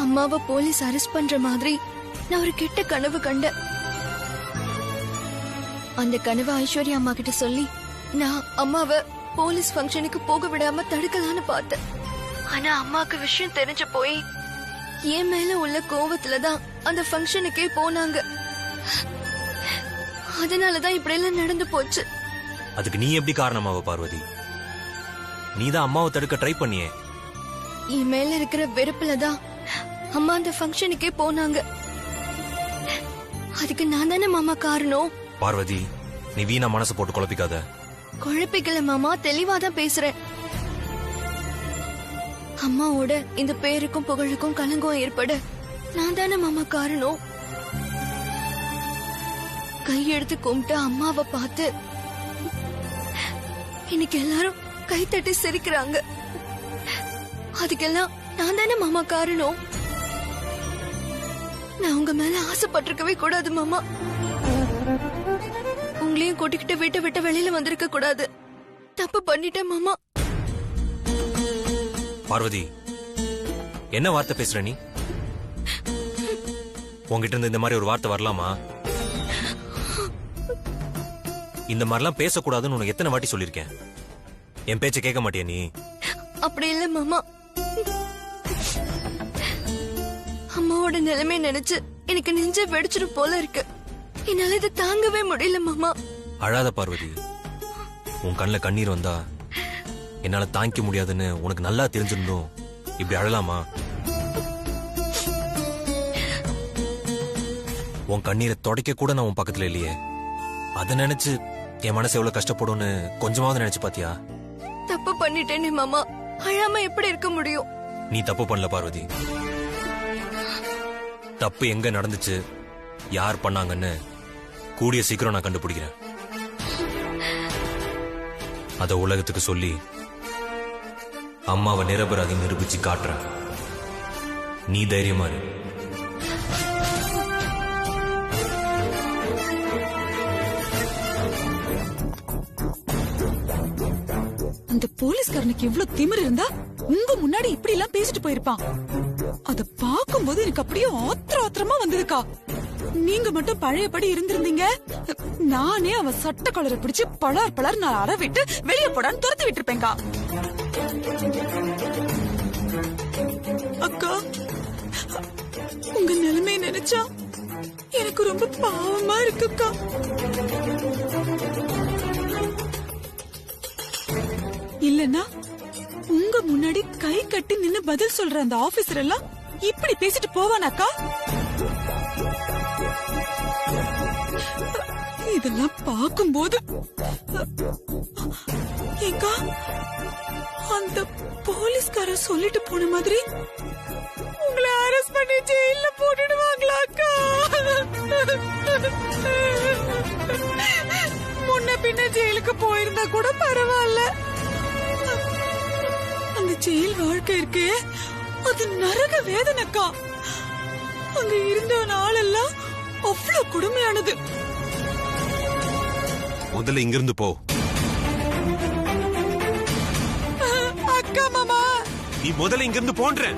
அம்மாவை police arrest பண்ற மாதிரி நான் ஒரு கெட்ட கனவு கண்டேன். அந்த கனவு ஐஸ்வர்யா அம்மா கிட்ட சொல்லி நான் அம்மாவை போலீஸ் ஃபங்க்ஷனுக்கு போக விடாம தடுக்கலான்னு பார்த்தேன். ஆனா அம்மாக்கு விஷயம் தெரிஞ்சு போய் என் மேல உள்ள கோவத்துலதான் அந்த ஃபங்க்ஷனுக்கே போனாங்க. அதனாலதான் இப்படி எல்லாம் நடந்து போச்சு. அதுக்கு நீ எப்படி காரணமாவ பார்வதி? நீதான் அம்மாவை தடுக்க ட்ரை பண்ணியே. என் மேல இருக்கிற வெறுப்புலதான் அம்மா அந்த ஃபங்க்ஷனுக்கே போனாங்க. அதுக்கு நான் தானே மாமா காரணம். பார்வதி, நீ வீணா மனசு போட்டு குழப்பிக்காத. குழப்பிக்கல மாமா, தெளிவாதான் பேசுறேன். அம்மாவோட இந்த பேருக்கும் புகழுக்கும் கலங்கம் ஏற்பட நான் தானே மாமா காரணம். கையெடுத்து கும்பிட்டு அம்மாவை பார்த்து இன்னைக்கு எல்லாரும் கை தட்டி சிரிக்கிறாங்க. அதுக்கெல்லாம் நான் தானே மாமா காரணம். நான் உங்க மேல ஆசைப்பட்டிருக்கவே கூடாது மாமா. உங்களையும் கூட்டிக்கிட்டு வீட்டை விட்டு வெளியில வந்திருக்க கூடாது. தப்பு பண்ணிட்டேன் மாமா. பார்வதி, என்ன வார்த்தை பேசுற நீ? உங்ககிட்ட இருந்து இந்த மாதிரி ஒரு வார்த்தை வரலாமா? இந்த மாதிரிலாம் பேசக்கூடாதுன்னு உனக்கு எத்தனை வாட்டி சொல்லிருக்கேன். என் பேச்ச கேட்க மாட்டியா நீ? அப்படி இல்ல மாமா. அம்மாவோட நிலைமை நினைச்சு எனக்கு நெஞ்ச வெடிச்சிடும் போல இருக்கு. என்னால இதை தாங்கவே முடியல மாமா. அழாத பார்வதி. உன் கண்ணுல கண்ணீர் வந்தா என்னால தாங்கிக்க முடியாதுன்னு உனக்கு நல்லா தெரிஞ்சிருந்தோம் இப்படி அழலாமா? உன் கண்ணீரை தொடக்க கூட நான் உன் பக்கத்துல இல்லையே. அத நினைச்சு என் மனசு எவ்வளவு கஷ்டப்படும்னு கொஞ்சமாவது நினைச்சு பாத்தியா? தப்பு பண்ணிட்டேனே மாமா. அழாம எப்படி இருக்க முடியும்? நீ தப்பு பண்ணல பார்வதி. தப்பு எங்க நடந்துச்சு, யார் பண்ணாங்கன்னு கூடிய சீக்கிரம் நான் கண்டுபிடிக்கிறேன். அத உலகத்துக்கு சொல்லி அம்மாவை நிரபராதி நிரூபிச்சு காட்டுறேன். நீ தைரியமா இரு. அந்த போலீஸ்காரனுக்கு எவ்வளவு திமிரு இருந்தா உங்க முன்னாடி இப்படி எல்லாம் பேசிட்டு போயிருப்பான். அத பாக்கும்போது எனக்கு அப்படியே ஆத்திரமா வந்ததுக்கா. நீங்க மட்டும் பழையபடி இருந்திருந்தீங்க, நானே அவன் சட்ட கலரை பிடிச்சு பலார் நான் அற விட்டு வெளியே போடான்னு துரத்தி விட்டுருப்பேங்கா. அக்கா, உங்க நிலைமையை நினைச்சா எனக்கு ரொம்ப பாவமா இருக்குக்கா. இல்லன்னா உங்க முன்னாடி கை கட்டி நின்னு பதில் சொல்ற அந்த ஆபீசர் எல்லாம் இப்படி பேசிட்டு போவானாக்கா? இதெல்லாம் பார்க்கும்போது ஏங்கா அந்த போலீஸ்காரர் சொல்லிட்டு போன மாதிரி உங்களை அரெஸ்ட் பண்ணி ஜெயில போட்டுடுவாங்களாக்கா? முன்ன பின்ன ஜெயிலுக்கு போயிருந்தா கூட பரவாயில்ல. அந்த ஜெயில் வாழ்க்கை இருக்கே, அது நரக வேதனைக்கா. அங்க இருந்த நாளெல்லாம் அவ்வளவு கொடுமையானது. முதல்ல இங்கிருந்து போ. அக்கா மாமா, நீ முதல்ல இங்கிருந்து போன்ற.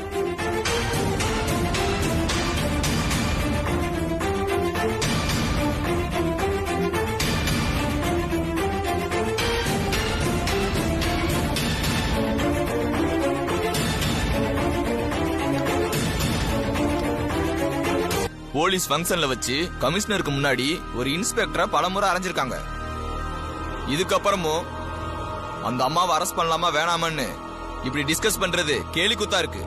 போலீஸ் ஃபங்க்ஷன்ல வச்சு கமிஷனருக்கு முன்னாடி ஒரு இன்ஸ்பெக்டரை பலமுறை அரைஞ்சிருக்காங்க. இதுக்கப்புறமும் அந்த அம்மாவை அரெஸ்ட் பண்ணலாமா வேணாமான்னு இப்படி டிஸ்கஸ் பண்றது கேலி குத்தா இருக்கு.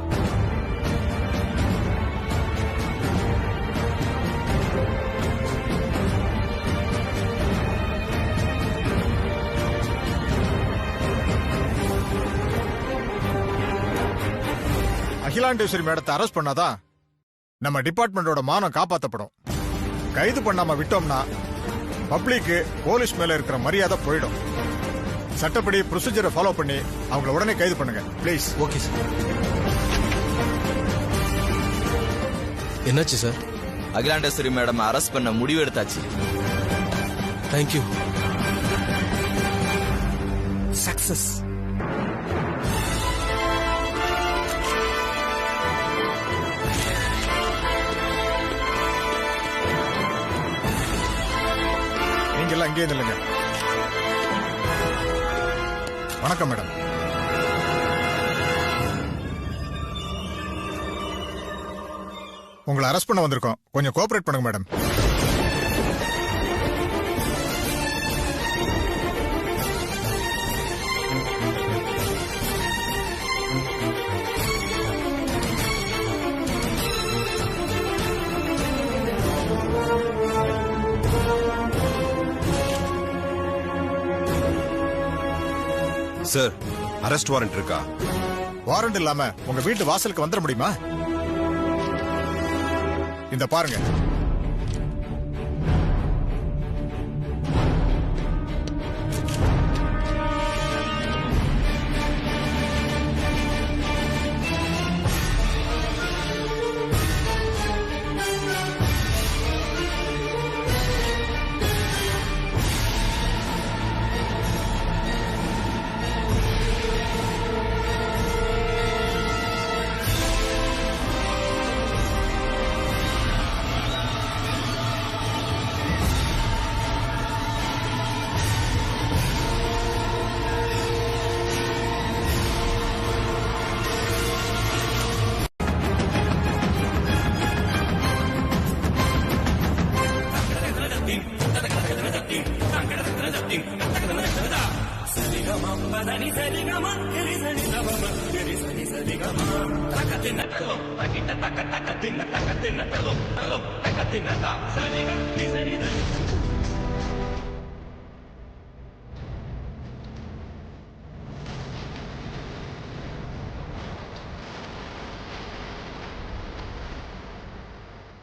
அகிலாண்டேஸ்வரி மேடத்தை அரெஸ்ட் பண்ணாதான் நம்ம டிபார்ட்மெண்டோட மானம் காப்பாற்றப்படும். கைது பண்ணாம விட்டோம்னா பப்ளிக்கு போலீஸ் மேல இருக்கிற மரியாதை போயிடும். சட்டப்படி ப்ரொசீஜரை ஃபாலோ பண்ணி அவங்கள உடனே கைது பண்ணுங்க ப்ளீஸ். Okay sir. என்னாச்சு சார்? அகிலாண்டேஸ்வரி மேடம் அரெஸ்ட் பண்ண முடிவு எடுத்தாச்சு. தேங்க்யூ. சக்சஸ். நீங்க எல்லாம் அங்கேயே நில்லுங்க. வணக்கம் மேடம். உங்களை அரெஸ்ட் பண்ண வந்திருக்கோம், கொஞ்சம் கோஆபரேட் பண்ணுங்க மேடம். சார், அரெஸ்ட் வாரண்ட் இருக்கா? வாரண்ட் இல்லாம உங்க வீட்டு வாசலுக்கு வந்துட முடியுமா? இந்த பாருங்க.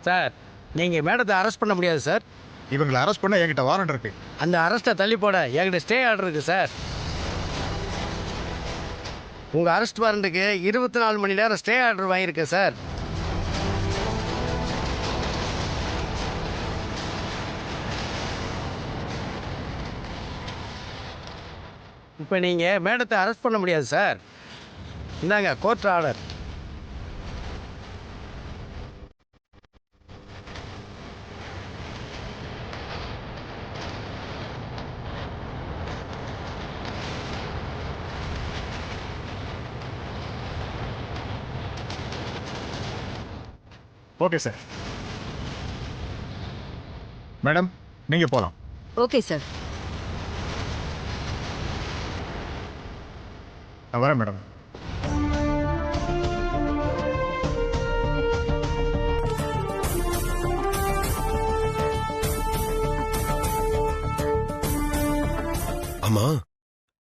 சார், நீங்க மேடத்தை அரெஸ்ட் பண்ண முடியாது சார். இவங்களை அரெஸ்ட் பண்ண என்கிட்ட வாரண்ட் இருக்கு. அந்த அரெஸ்ட்டை தள்ளி போட என்கிட்ட ஸ்டே ஆர்டர் இருக்கு சார். உங்க அரெஸ்ட் வாரண்ட்டுக்கு 24 மணி நேரம் ஸ்டே ஆர்டர் வாங்கியிருக்கேன் சார். இப்போ நீங்கள் மேடத்தை அரெஸ்ட் பண்ண முடியாது சார். இந்தாங்க court order. Okay sir. Madam, நீங்க போலாம். Okay sir. நான் வரேன் மேடம். ஆமா,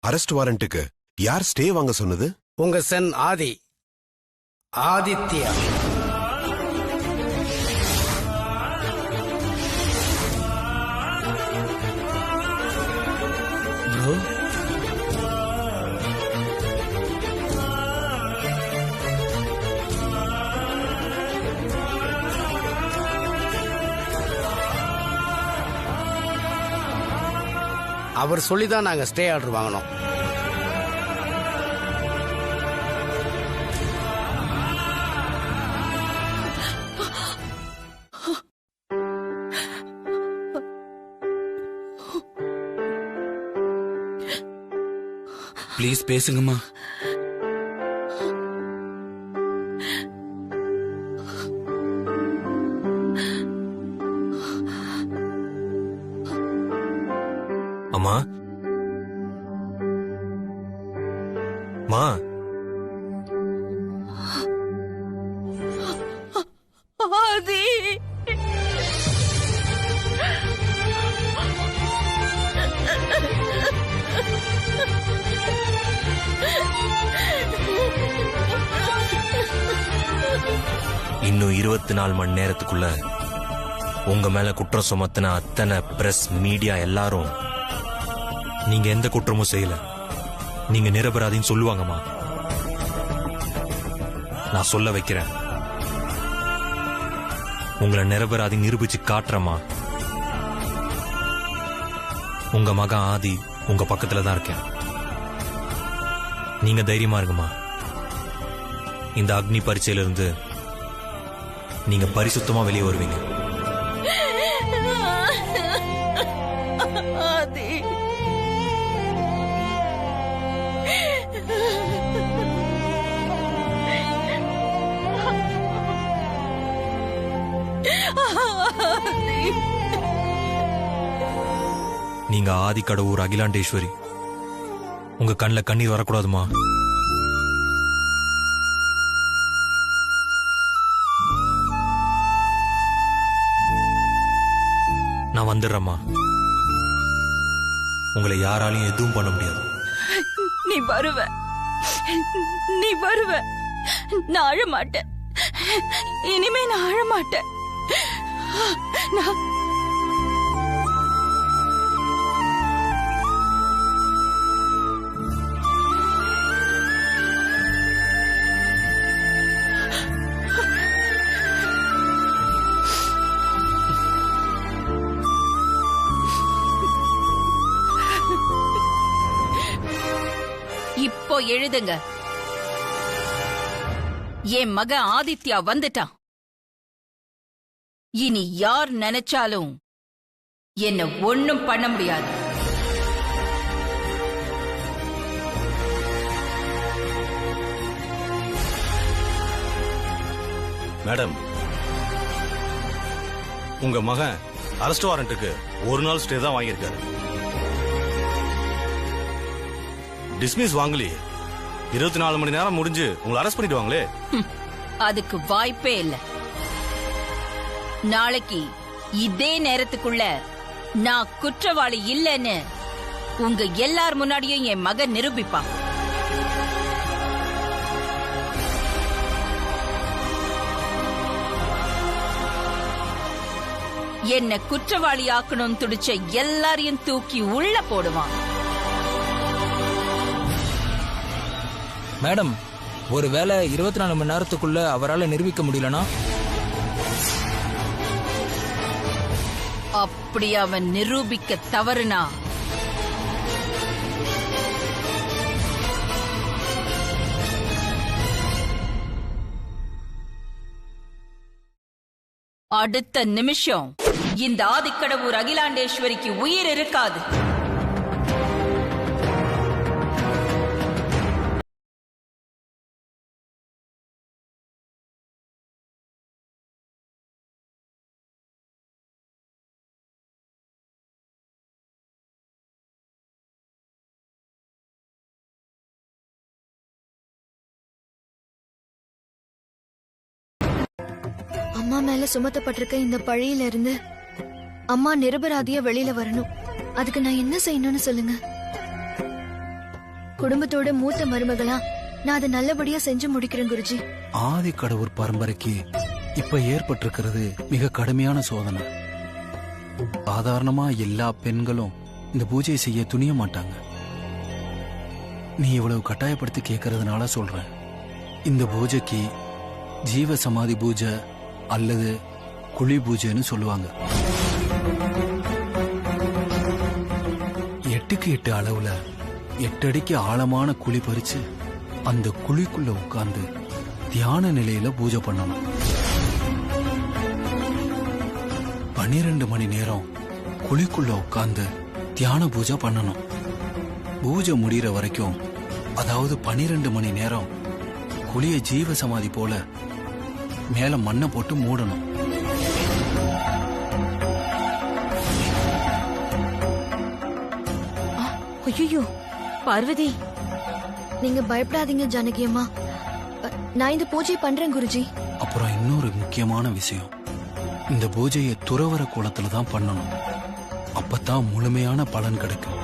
அரெஸ்ட் வாரண்ட்டுக்கு யார் ஸ்டே வாங்க சொன்னது? உங்க சன் ஆதித்யா. அவர் சொல்லிதான் நாங்க ஸ்டே ஆர்டர் வாங்கினோம். ப்ளீஸ் பேசுங்கம்மா. அம்மா, மா, ஆதி, இன்னும் 24 மணி நேரத்துக்குள்ள உங்க மேல குற்றம் சுமத்தின அத்தனை பிரஸ் மீடியா எல்லாரும் நீங்க எந்த குற்றமும் செய்யல, நீங்க நிரபராதின்னு சொல்லுவாங்கம்மா. நான் சொல்ல வைக்கிறேன், உங்களை நிரபராதி நிரூபிச்சு காட்டுறமா. உங்க மகன் ஆதி உங்க பக்கத்துல தான் இருக்கேன். நீங்க தைரியமா இருங்கம்மா. இந்த அக்னி பரீட்சையிலிருந்து நீங்க பரிசுத்தமா வெளியே வருவீங்க. ஆதி, நீங்க ஆதிக்கடவுர் அகிலாண்டேஸ்வரி. உங்க கண்ணில் கண்ணீர் வரக்கூடாதுமா. நான் வந்துடுறேம்மா. உங்களை யாராலையும் எதுவும் பண்ண முடியாது. நீ வருவ, நீ வருவ. நான் அழமாட்டேன். இனிமே நான் அழமாட்டேன். நான் இப்போ எழுதுங்க. என் மகன் ஆதித்யா வந்துட்டான். இனி யார் நினைச்சாலும் என்ன ஒண்ணும் பண்ண முடியாது. மேடம், உங்க மகன் அரெஸ்ட் வாரண்ட்டுக்கு ஒரு நாள் ஸ்டே தான் வாங்கியிருக்காரு. டிஸ்மிஸ் வாங்கலி 24 மணி நேரம் முடிஞ்சு உங்களை அரெஸ்ட் பண்ணிடுவாங்களே. அதுக்கு வாய்ப்பே இல்ல. நாளைக்கு இதே நேரத்துக்குள்ள நான் குற்றவாளி இல்லைன்னு உங்க எல்லார் முன்னாடியும் என் மகன் நிரூபிப்பான். என்ன குற்றவாளி ஆக்கணும் துடிச்ச எல்லாரையும் தூக்கி உள்ள போடுவான். மேடம், ஒருவேளை 24 மணி நேரத்துக்குள்ள அவரால் நிரூபிக்க முடியலனா? அப்படி அவன் நிரூபிக்க தவறுனா அடுத்த நிமிஷம் இந்த ஆதிக்கடவுர் அகிலாண்டேஸ்வரிக்கு உயிர் இருக்காது. அம்மா மேல சுமத்தப்பட்டிருக்க இந்த பழியில இருந்து அம்மா நிரபராதியா வெளியில வரணும். அதுக்கு நான் என்ன செய்யணும்னு சொல்லுங்க. குடும்பத்தோட மூத்த மருமகளா நான் அதை நல்லபடியா செஞ்சு முடிக்கிறேன் குருஜி. ஆதிக்கடவுர் பரம்பரைக்கு இப்ப ஏற்பட்டிருக்கிறது மிக கடுமையான சோதனை. சாதாரணமா எல்லா பெண்களும் இந்த பூஜையை செய்ய துணிய மாட்டாங்க. நீ இவ்வளவு கட்டாயப்படுத்தி கேட்கறதுனால சொல்றேன். இந்த பூஜைக்கு ஜீவ சமாதி பூஜை அல்லது குழி பூஜைன்னு சொல்லுவாங்க. 8x8 அளவுல 8 அடிக்கு ஆழமான குழி பறிச்சு அந்த குழிக்குள்ள உட்கார்ந்து தியான நிலையில பூஜை பண்ணணும். 12 மணி நேரம் குழிக்குள்ள உட்கார்ந்து தியான பூஜை பண்ணணும். பூஜை முடிகிற வரைக்கும், அதாவது 12 மணி நேரம் குழிய ஜீவ சமாதி போல மேல மண்ணை போட்டு மூடணும். ஐயோ பார்வதி, நீங்க பயப்படாதீங்க ஜானகி அம்மா. நான் இந்த பூஜை பண்றேன் குருஜி. அப்புறம் இன்னொரு முக்கியமான விஷயம், இந்த பூஜையை துறவற கோலத்துல தான் பண்ணணும். அப்பதான் முழுமையான பலன் கிடைக்கும்.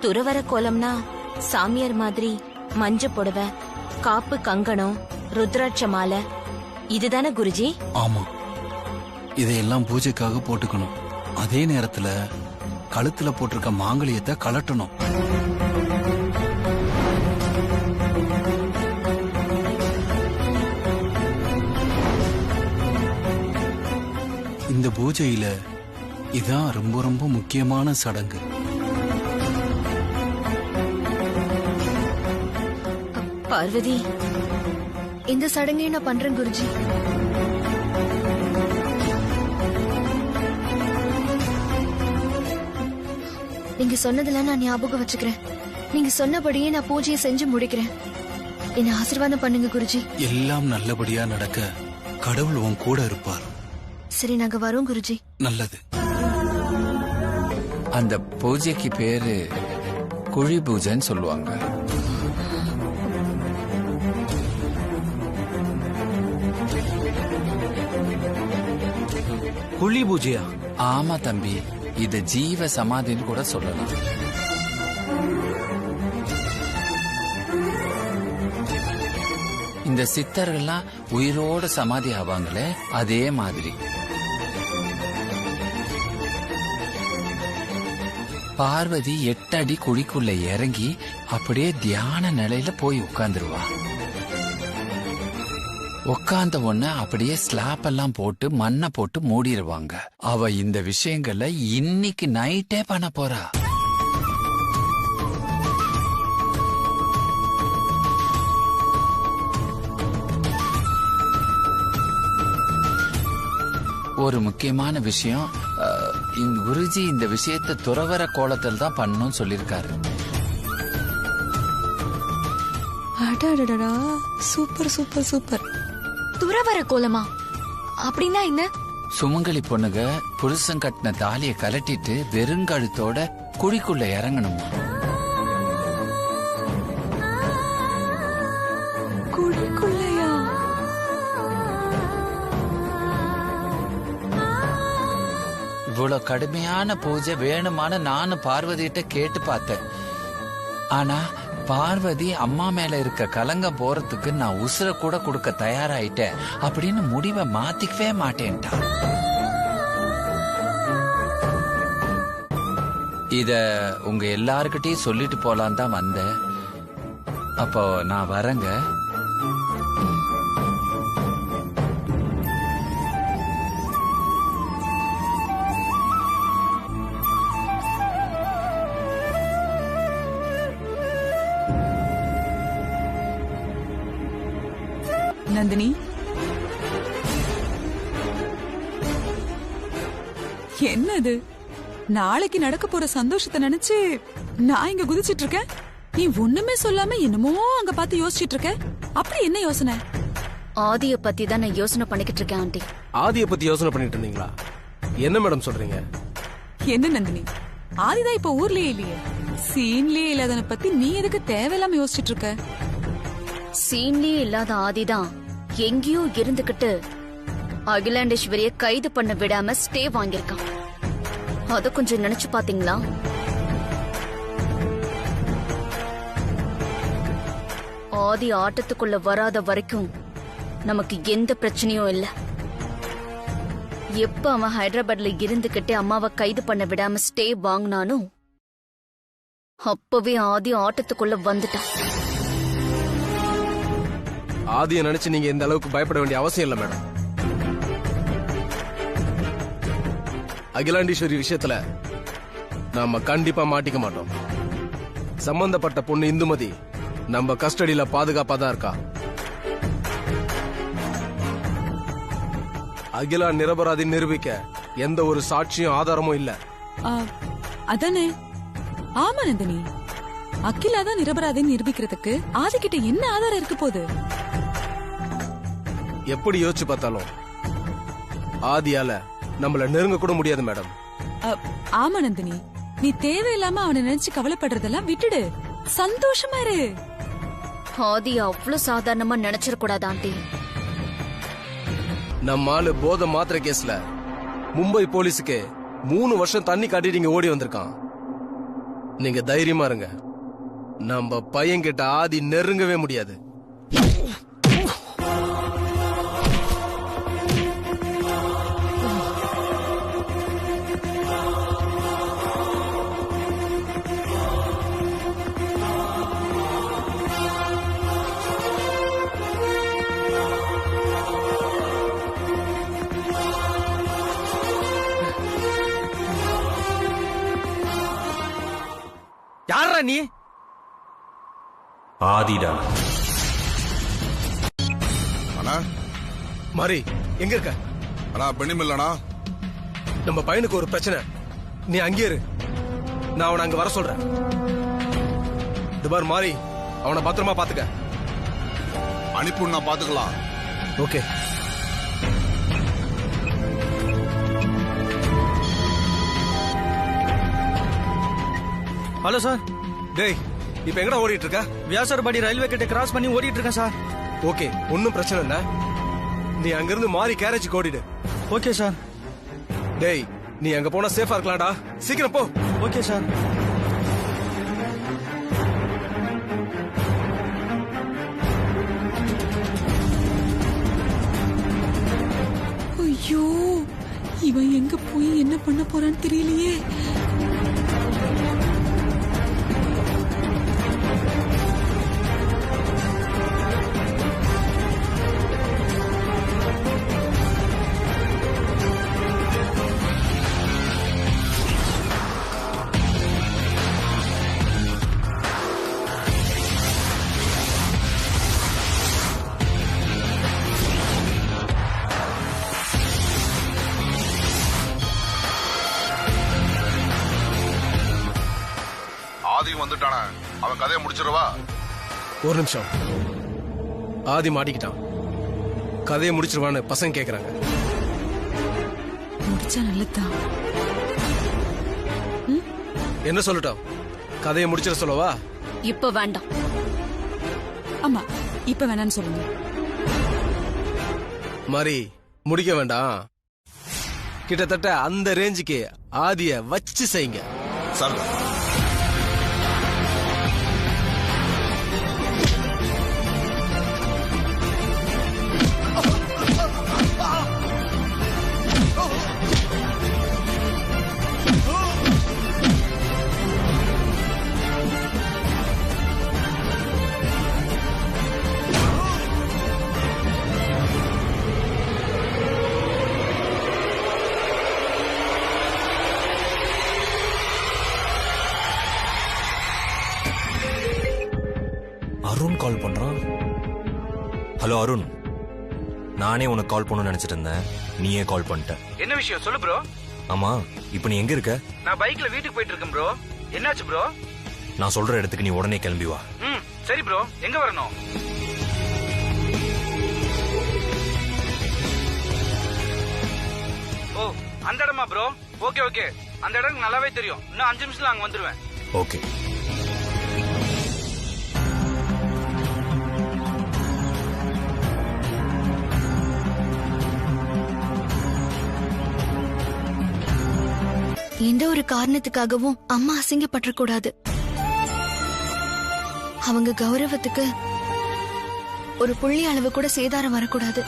துறவற கோலம்னா சாமியார் மாதிரி மஞ்ச புடவை, காப்பு, கங்கணம், ருத்ராட்ச மாலை, இதுதானே குருஜி? ஆமா, இதையெல்லாம் பூஜைக்காக போட்டுக்கணும். அதே நேரத்துல கழுத்துல போட்டிருக்க மாங்கல்யத்தை கலட்டணும். இந்த பூஜையில இதான் ரொம்ப ரொம்ப முக்கியமான சடங்கு. பார்வதி, இந்த சடங்கையும் நான் பண்றேன் குருஜி. நீங்க சொன்னதெல்லாம் நான் ஞாபகம் வச்சுக்கிறேன். நீங்க சொன்னபடியே நான் பூஜையை செஞ்சு முடிக்கிறேன். என்ன ஆசீர்வாதம் பண்ணுங்க குருஜி. எல்லாம் நல்லபடியா நடக்க கடவுள் உன் கூட இருப்பார். சரி, நாங்க வரோம் குருஜி. நல்லது. அந்த பூஜைக்கு பேரு குழி பூஜைன்னு சொல்லுவாங்க. குழி பூஜையா? ஆமா தம்பி, இது ஜீவ சமாதின்னு கூட சொல்லலாம். இந்த சித்தர்கள்லாம் உயிரோட சமாதி ஆவாங்களே, அதே மாதிரி. பார்வதி 8 அடி குழிக்குள்ள இறங்கி அப்படியே தியான நிலையில போய் உட்கார்ந்துருவா. உட்கார்ந்த உடனே அப்படியே ஸ்லாப் எல்லாம் போட்டு மண்ணை போட்டு மூடிடுவாங்க. அவ இந்த விஷயங்களை இன்னைக்கு நைட்டே பண்ண போறா. ஒரு முக்கியமான விஷயம், குருஜி இந்த விஷயத்தை துறவற கோலத்தில் தான் பண்ணணும்னு சொல்லிருக்காரு. அடடடடா, சூப்பர் சூப்பர் சூப்பர். துறவற கோலமா? அப்படின்னா என்ன? சுமங்கலி பொண்ணுங்க புருஷன் கட்டின தாலிய கலட்டிட்டு வெறுங்கழுத்தோட குழிக்குள்ள இறங்கணுமா. குழிக்குள்ளையா? இவ்வளவு கடுமையான பூஜை வேணுமான நானும் பார்வதிட்ட கேட்டு பார்த்தேன். ஆனா பார்வதி அம்மா மேல இருக்க கலங்கம் போறதுக்கு நான் உசுர கூட கொடுக்க தயாராயிட்டேன் அப்படின்னு முடிவை மாத்திக்கவே மாட்டேன்ட்டா. இத உங்க எல்லார்கிட்டயும் சொல்லிட்டு போலான் தான் வந்தேன். அப்போ நான் வரேங்க. நந்தினி, என்னது? நாளைக்கு நடக்க போற சந்தோஷத்தை நினைச்சு நான் இங்க குதிச்சிட்டு இருக்கேன். நீ ஒண்ணுமே சொல்லாம என்னமோ அங்க பார்த்து யோசிச்சிட்டு இருக்க. அப்படி என்ன யோசனை? ஆதிய பத்தி தான் நான் யோசனை பண்ணிக்கிட்டு இருக்கேன் ஆண்டி. ஆதிய பத்தி யோசனை பண்ணிட்டு இருந்தீங்களா? என்ன மேடம் சொல்றீங்க? என்ன நந்தினி, ஆதிதான் இப்ப ஊர்லயே இல்லையே, சீன்லயே இல்லாதன பத்தி நீ எதுக்கு தேவையில்லாம யோசிச்சிட்டு இருக்க? சீன்லயே இல்லாத ஆதிதான் எங்கேயோ இருந்துகிட்டு அகிலாண்டேஸ்வரிய கைது பண்ண விடாம ஸ்டே வாங்கியிருக்கான். அத கொஞ்சம் நினைச்சு பாத்தீங்களா? ஆதி ஆட்டத்துக்குள்ள வராத வரைக்கும் நமக்கு எந்த பிரச்சனையும் இல்ல. எப்ப அவன் ஹைதராபாத்ல இருந்துகிட்டே அம்மாவை கைது பண்ண விடாம ஸ்டே வாங்கினானோ அப்பவே ஆதி ஆட்டத்துக்குள்ள வந்துட்டான். ஆதியை நினைச்சு நீங்க இந்த அளவுக்கு பயப்பட வேண்டிய அவசியம் இல்ல மேடம். அகிலாண்டீஸ்வரி விஷயத்துல நாம கண்டிப்பா மாட்டிக்க மாட்டோம். சம்பந்தப்பட்ட பொண்ணு இந்துமதி நம்ம கஸ்டடியில பாதுகாப்பா தான் இருக்கா. அகிலா நிரபராதி நிரூபிக்க எந்த ஒரு சாட்சியும் ஆதாரமும் இல்ல. அதானே? ஆமா நந்தினி, அகிலா தான் நிரபராதின்னு நிரூபிக்கிறதுக்கு ஆதிக்கிட்ட என்ன ஆதாரம் இருக்க போகுது? எப்படி யோசிச்சு பார்த்தாலும் ஆதியால நம்மள நெருங்க கூட முடியாது மேடம். ஆமா நந்தினி, நீ தேவையில்லாம அவனை நினைச்சு கவலைப்படுறதெல்லாம் விட்டுடு, சந்தோஷமா இரு. ஆதி அவ்வளவு சாதாரணமா நினைச்சிடக்கூடாது ஆண்டி. நம்ம ஆளு போத மாத்திரை கேஸ்ல மும்பை போலீஸுக்கு 3 வருஷம் தண்ணி காட்டிட்டு இங்க ஓடி வந்திருக்கான். நீங்க தைரியமா இருங்க, நம்ம பையன் கிட்ட ஆதி நெருங்கவே முடியாது. யாரா நீ? ஆதிடா. அண்ணா மாரி எங்க இருக்க? அண்ணா பெண்ணும் இல்லண்ணா. நம்ம பையனுக்கு ஒரு பிரச்சனை, நீ அங்கே இரு, நான் அவனை அங்க வர சொல்றேன். துபார் மாறி அவனை பத்திரமா பாத்துக்க. அனுப்பி நான் பாத்துக்கலாம். ஓகே. Hello sir. டேய், இப்ப எங்கடா ஓடிட்டு இருக்க? வியாசர்பாடி ரயில்வே கிட்ட கிராஸ் பண்ணி ஓடிட்டு இருக்கேன் சார். ஓகே, ஒன்னும் பிரச்சனை இல்ல. நீ அங்கிருந்து மாறி கேரேஜ் ஓடிடு. Okay sir. டேய், நீ அங்க போனா சேஃபா இருக்கலாம்டா. சீக்கிரம் போ. Okay sir. ஐயோ, இவன் எங்க போய் என்ன பண்ண போறான்னு தெரியலையே. ஆதியும் வந்துட்டானே, அவன் கதையை முடிச்சிருவா. ஒரு நிமிஷம். ஆதி மாட்டிக்கிட்டான், கதையை முடிச்சிருவான்னு பசங்க கேக்குறாங்க. முடிச்சா நல்லதுதான். என்ன சொல்லட்டும்? கதையை முடிச்சிட சொல்லவா? இப்ப வேண்டாம். ஆமா, இப்ப வேணான்னு சொல்லுங்க. மாறி முடிக்க வேண்டாம். கிட்டத்தட்ட அந்த ரேஞ்சுக்கு ஆதிய வச்சு செய்யுங்க. சார் அருண் கால் பண்றான். ஹலோ அருண், நானே உனக்கு கால் பண்ணணும்னு நினைச்சிட்டு இருந்தேன், நீயே கால் பண்ணிட்ட. என்ன விஷயம் சொல்லு ப்ரோ. ஆமா, இப்ப நீ எங்க இருக்க? நான் பைக்ல வீட்டுக்கு போயிட்டு இருக்கேன் ப்ரோ. என்னாச்சு ப்ரோ? நான் சொல்ற இடத்துக்கு நீ உடனே கிளம்பி வா. சரி ப்ரோ, எங்க வரணும்? ஓ, அந்த இடமா ப்ரோ? ஓகே ஓகே, அந்த இடம் நல்லாவே தெரியும். இன்னும் 5 நிமிஷத்துல அங்க வந்துருவேன். ஓகே. எந்த ஒரு காரணத்துக்காகவும் அம்மா அசிங்கப்பட்ட கூடாது. அவங்க கௌரவத்துக்கு ஒரு புள்ளி அளவு கூட சேதாரம் வரக்கூடாது.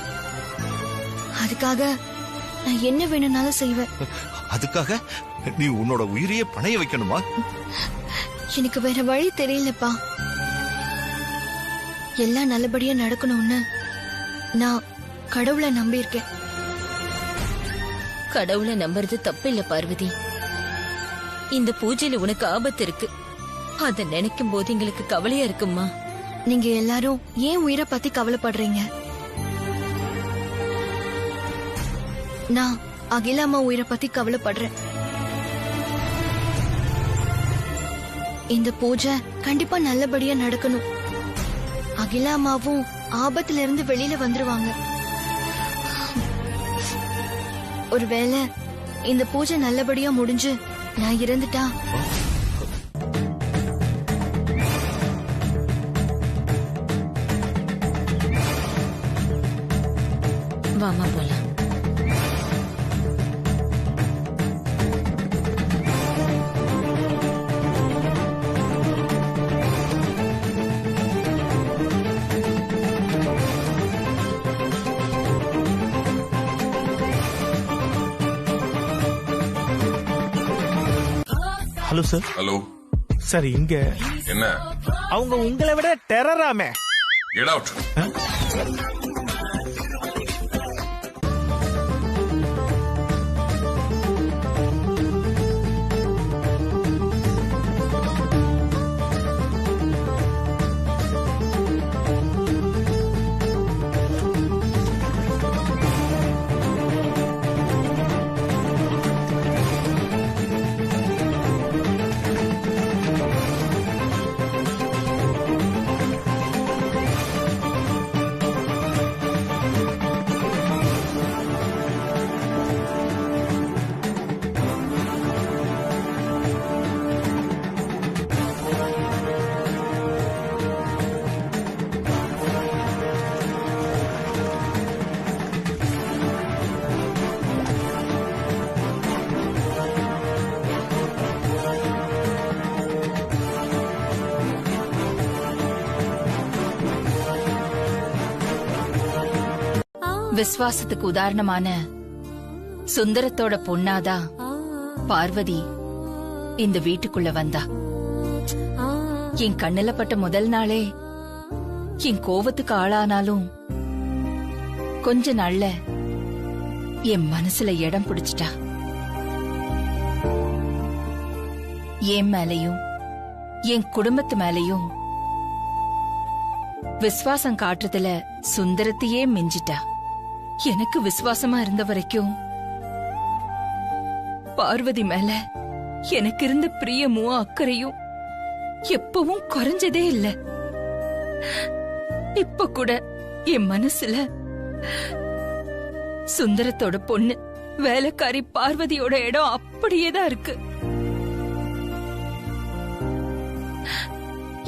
அதுக்காக நான் என்ன வேணும்னாலும் செய்வேன். அதுக்காக நீ உன்னோட உயிரையே பணைய வைக்கணுமா? எனக்கு வேற வழி தெரியலப்பா. எல்லாம் நல்லபடியா நடக்கணும்னு நான் கடவுளை நம்பியிருக்கேன். கடவுளை நம்புறது தப்பில்ல பார்வதி. இந்த பூஜையில உனக்கு ஆபத்து இருக்கு, அத நினைக்கும் போது எங்களுக்கு கவலையா இருக்குமா. நீங்க எல்லாரும் ஏன் உயிரை பத்தி கவலைப்படுறீங்க? நான் அகிலாமா உயிரை பத்தி கவலைப்படுறேன். இந்த பூஜை கண்டிப்பா நல்லபடியா நடக்கணும். அகிலாமாவும் ஆபத்துல இருந்து வெளியில வந்துருவாங்க. ஒருவேளை இந்த பூஜை நல்லபடியா முடிஞ்சு நான் இறந்துட்டா வாமா போலாம். Hello sir. ஹலோ சார், இங்க என்ன? அவங்க உங்களை விட டெரராமே. Get out. விசுவாசத்துக்கு உதாரணமான சுந்தரத்தோட பொண்ணாதான் பார்வதி இந்த வீட்டுக்குள்ள வந்தா. என் கண்ணுல பட்ட முதல் நாளே என் கோவத்துக்கு ஆளானாலும் கொஞ்ச நாள்ல என் மனசுல இடம் பிடிச்சிட்டா. என் மேலையும் என் குடும்பத்து மேலையும் விசுவாசம் காட்டுறதுல சுந்தரத்தையே மிஞ்சிட்டா. எனக்கு விசுவாசமா இருந்த வரைக்கும் பார்வதி மேல எனக்கு இருந்த பிரியமும் அக்கறையும் எப்பவும் குறைஞ்சதே இல்ல. இப்ப கூட என் மனசுல சுந்தரத்தோட பொண்ணு வேலைக்காரி பார்வதியோட இடம் அப்படியேதான் இருக்கு.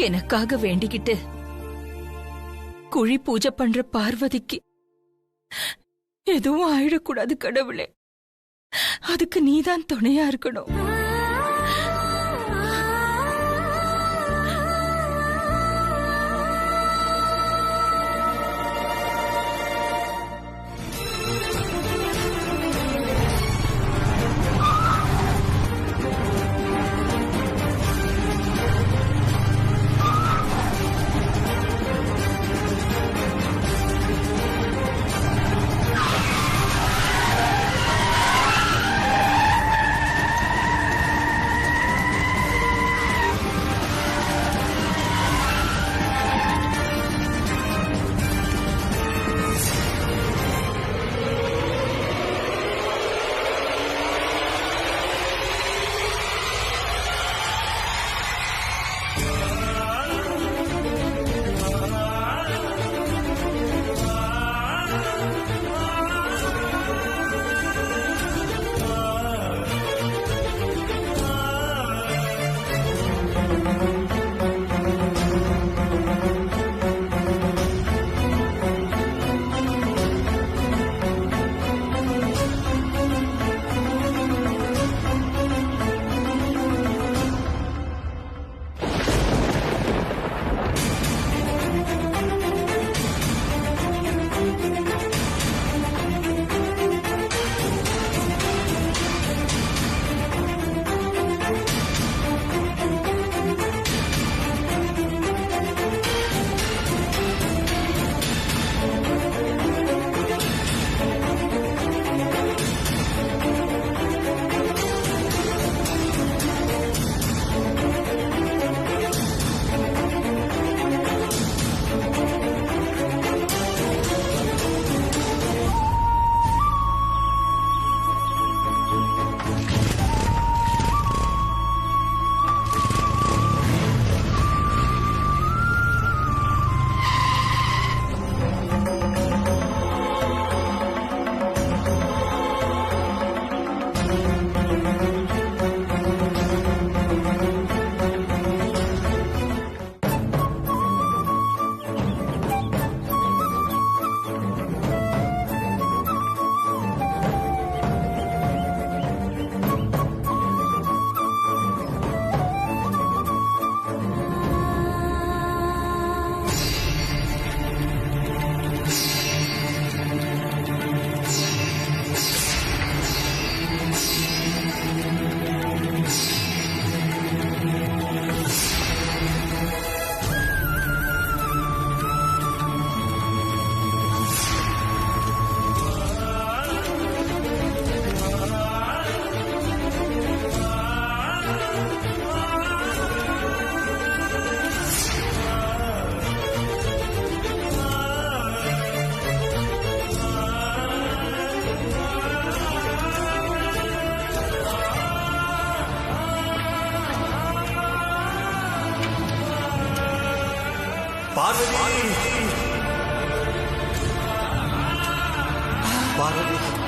எனக்காக வேண்டிக்கிட்டு குழி பூஜை பண்ற பார்வதிக்கு எதுவும் ஆயிடக்கூடாது கடவுளே. அதுக்கு நீதான் துணையா இருக்கணும்.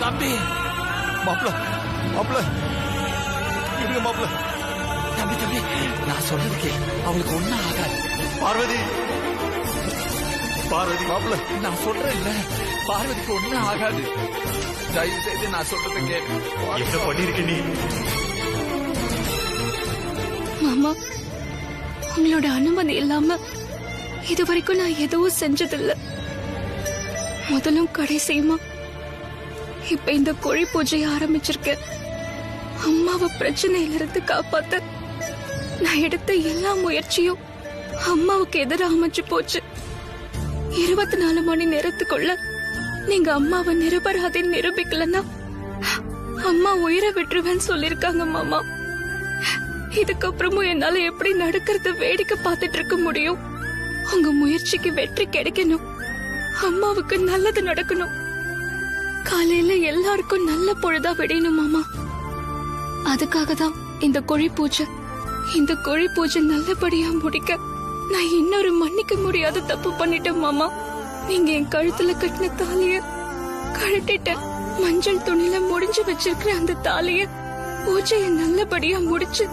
தம்பி மாப்பிள மாப்பிள இருங்க மாப்பிள. தம்பி தம்பி நான் சொல்றதுக்கு அவளுக்கு ஒண்ணும் ஆகாது. பார்வதி பார்வதி மாப்பிள நான் சொல்றேன்ல, பார்வதிக்கு ஒண்ணும் ஆகாது. தயவு செய்து நான் சொல்றதை கேளு. என்ன பண்ணிருக்க நீ? மாமா, உங்களோட அனுமதி இல்லாம இதுவரைக்கும் நான் எதுவும் செஞ்சதில்லை. முதலும் கடைசியுமா இப்ப இந்த கோழி பூஜையை ஆரம்பிச்சிருக்க. அம்மாவை பிரச்சனையில இருந்து காப்பாத்த நான் எடுத்த எல்லா முயற்சியும் அம்மாவுக்கு எதிராக அமைச்சு போச்சு. 24 மணி நேரத்துக்குள்ள நீங்க அம்மாவை நிரபராதின்னு நிரூபிக்கலன்னா அம்மா உயிரை விட்டுருவேன்னு சொல்லிருக்காங்க மாமா. இதுக்கப்புறமும் என்னால எப்படி நடக்கிறத வேடிக்கை பார்த்துட்டு இருக்க முடியும்? உங்க முயற்சிக்கு வெற்றி கிடைக்கணும், அம்மாவுக்கு நல்லது நடக்கணும், காலையில எல்லாருக்கும் நல்ல பொழுதா விடணும் மாமா. அதுக்காக தான் இந்த கோழி பூஜை. இந்த கோழி பூஜை நல்லபடியா முடிக்க நான் இன்னொரு மன்னிக்க முடியாத தப்பு பண்ணிட்டேன் மாமா. நீங்க என் கழுத்துல கட்டின தாலிய கழட்டிட்டேன். மஞ்சள் துணியில முடிஞ்சு வச்சிருக்கிற அந்த தாலிய பூஜைய நல்லபடியா முடிச்சு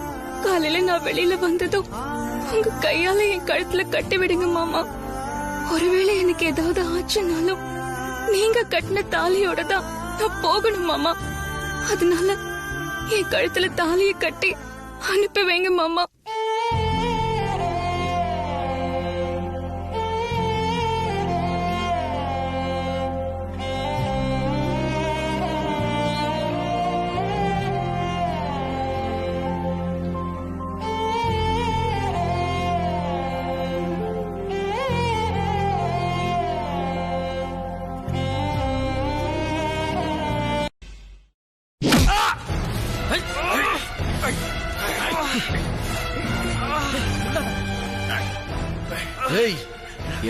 காலையில நான் வெளியில வந்ததும் உங்க கையால என் கழுத்துல கட்டி விடுங்க மாமா. ஒருவேளை எனக்கு ஏதாவது ஆச்சுனாலும் நீங்க கட்டின தாலியோட தான் நான் போகணும் மாமா. அதனால என் கழுத்துல தாலிய கட்டி அனுப்பி வைங்க மாமா.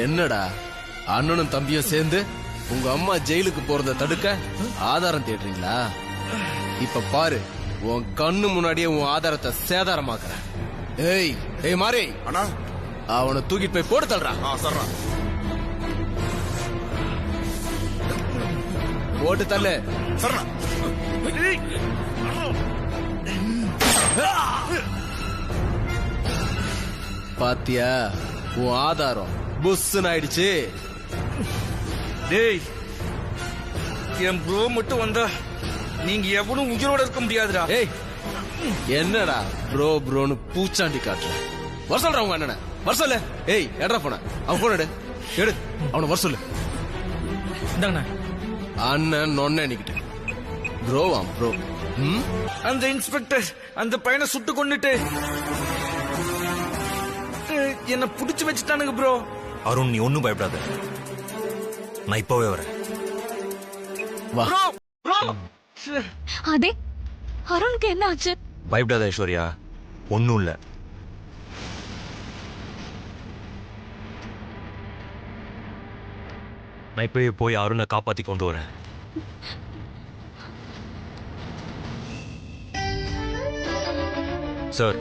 என்னடா அண்ணனும் தம்பியும் சேர்ந்து உங்க அம்மா ஜெயிலுக்கு போறத தடுக்க ஆதாரம் தேடுறீங்களா? இப்ப பாரு, உன் கண்ணு முன்னாடியே உன் ஆதாரத்தை சேதாரமாக்குறேன். ஏய் ஏய் மாறி, அவனை தூக்கிட்டு போய் போட்டு தள்ளுறான். போட்டு தள்ளு. பாத்தியா, உன் ஆதாரம் புஸ்ன்னு ஆயிடுச்சு. டேய், என் ப்ரோ மட்டும் வந்தா நீங்க எவனும் உயிரோட இருக்க முடியாதுடா. ஏய், என்னடா ப்ரோ ப்ரோன்னு பூச்சாண்டி காட்டுற? வர சொல்ற உங்க அண்ணனை, வர சொல்லு. ஏய், எடா போன அவன் போன எடு, அவனை வர சொல்லு. அண்ணன் நொன்ன நிக்கிட்டு ப்ரோவாம் ப்ரோ. அந்த இன்ஸ்பெக்டர் அந்த பையனை சுட்டு கொண்டுட்டு என்ன புடிச்சு வச்சுட்டானுங்க ப்ரோ. அருண், நீ ஒன்னும் பயப்படாத, நான் இப்பவே வரேன். அதே அருணுக்கு என்ன ஆச்சு? பயப்படாத ஐஸ்வர்யா, ஒன்னும் இல்ல. நான் இப்பவே போய் அருணை காப்பாத்தி கொண்டு வரேன். சார்,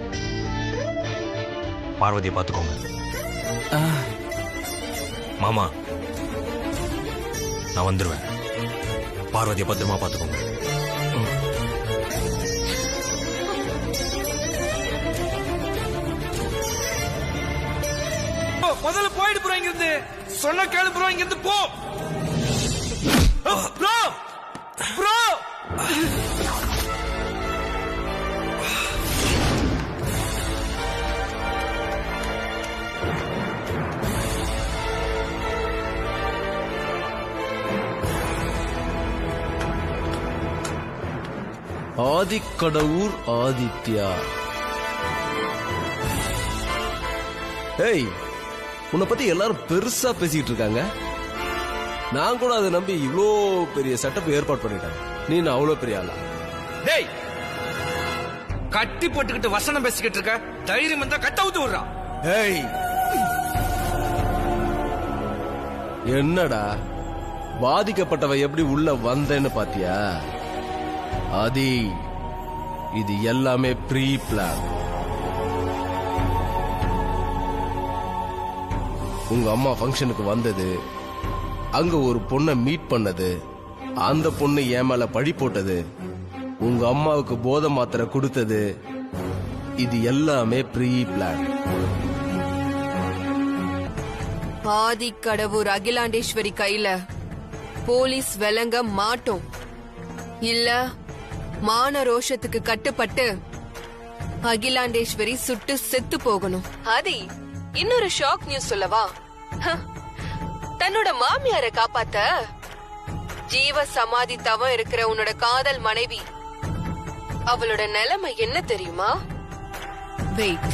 பார்வதியை பார்த்துக்கோங்க. மாமா, நான் வந்துருவேன். பார்வதியை பத்திரமா பார்த்துக்கோங்க. முதல்ல போயிட்டு ப்ரோ, இங்க இருந்து சொன்ன கேளு ப்ரோ, இங்க இருந்து போ ப்ரோ. ப்ரோ ஆதிக்கடவுர் ஆதித்யா. ஏய், உன்னை பத்தி எல்லாரும் பெருசா பேசிட்டு இருக்காங்க. நான் கூட அதை நம்பி இவ்வளோ பெரிய செட்டப் ஏற்பாடு பண்ணிட்டேன். நீ நான் அவ்வளோ பெரிய ஆளா? டேய், கட்டி போட்டுக்கிட்டு வசனம் பேசிக்கிட்டு இருக்க. தைரியம் இருந்தா கட்ட ஊத்து விடுறா. ஏய், என்னடா பாதிக்கப்பட்டவ எப்படி உள்ள வந்தேன்னு பாத்தியா? ஆதி, இது எல்லாமே ப்ரீ பிளான். உங்க அம்மா ஃபங்க்ஷனுக்கு வந்தது, அங்க ஒரு பொண்ணை மீட் பண்ணது, அந்த பொண்ணு என் மேல பழி போட்டது, உங்க அம்மாவுக்கு போதை மாத்திரை கொடுத்தது, இது எல்லாமே ப்ரீ பிளான். ஆதிக்கடவுர் அகிலாண்டேஸ்வரி கையில போலீஸ் விளங்க மாட்டோம். இல்ல மான ரோஷத்துக்கு கட்டுப்பட்டு அகிலாண்டேஸ்வரி சுட்டு செத்து போகணும். ஆதி, இன்னொரு ஷாக் நியூஸ் சொல்லவா? தன்னோட மாமியாரை காப்பாத்த ஜீவ சமாதி தவம் இருக்கிற உன்னோட காதல் மனைவி அவளோட நிலைமை என்ன தெரியுமா? வெயிட்.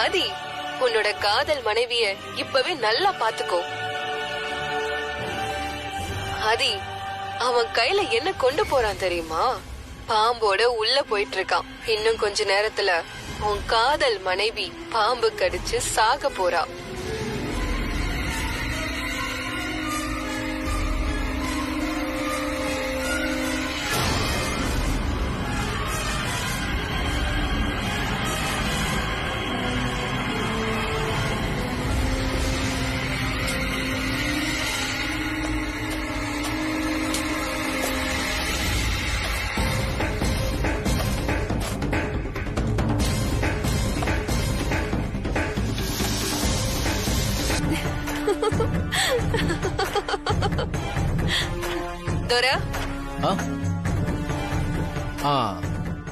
ஆதி, உன்னோட காதல் மனைவிய இப்பவே நல்லா பாத்துக்கோ. ஆதி, அவன் கையில என்ன கொண்டு போறான் தெரியுமா? பாம்போட உள்ள போயிட்டு இருக்கான். இன்னும் கொஞ்ச நேரத்துல உன் காதல் மனைவி பாம்பு கடிச்சு சாக போறா.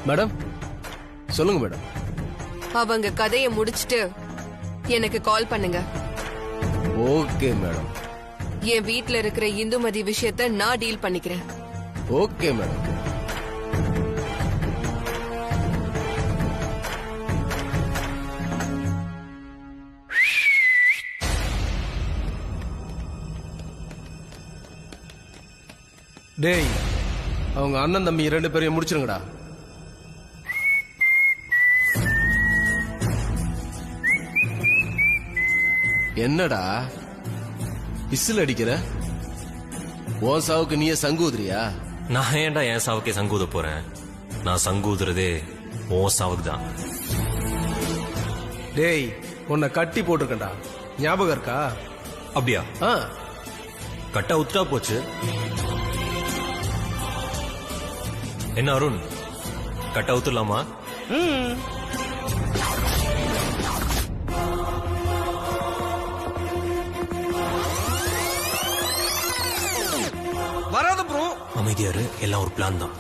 மேடம் சொல்லுங்க மேடம். அவங்க கதையை முடிச்சிட்டு எனக்கு கால் பண்ணுங்க. Okay madam. என் வீட்ல இருக்கிற இந்துமதி விஷயத்த நான் டீல் பண்ணிக்கிறேன். Okay madam. டேய், அவங்க அண்ணன் தம்பி 2 பேரையும் முடிச்சிருங்கடா. என்னடா விசில் அடிக்கிற? உன் சாவுக்கு நீயே சங்கூதுறியா? நான் ஏன்டா என் சாவுக்கே சங்கூத போறேன்? நான் சங்கூதுறதே உன் சாவுக்கு தான். டேய், உன்னை கட்டி போட்டிருக்கண்டா, ஞாபகம் இருக்கா? அப்படியா? கட்டா உத்தரா போச்சு. என்ன அருண், கட்டா ஊத்துலாமா? வராத ப்ரோ. அமைதியாரு, எல்லாம் ஒரு பிளான் தான்.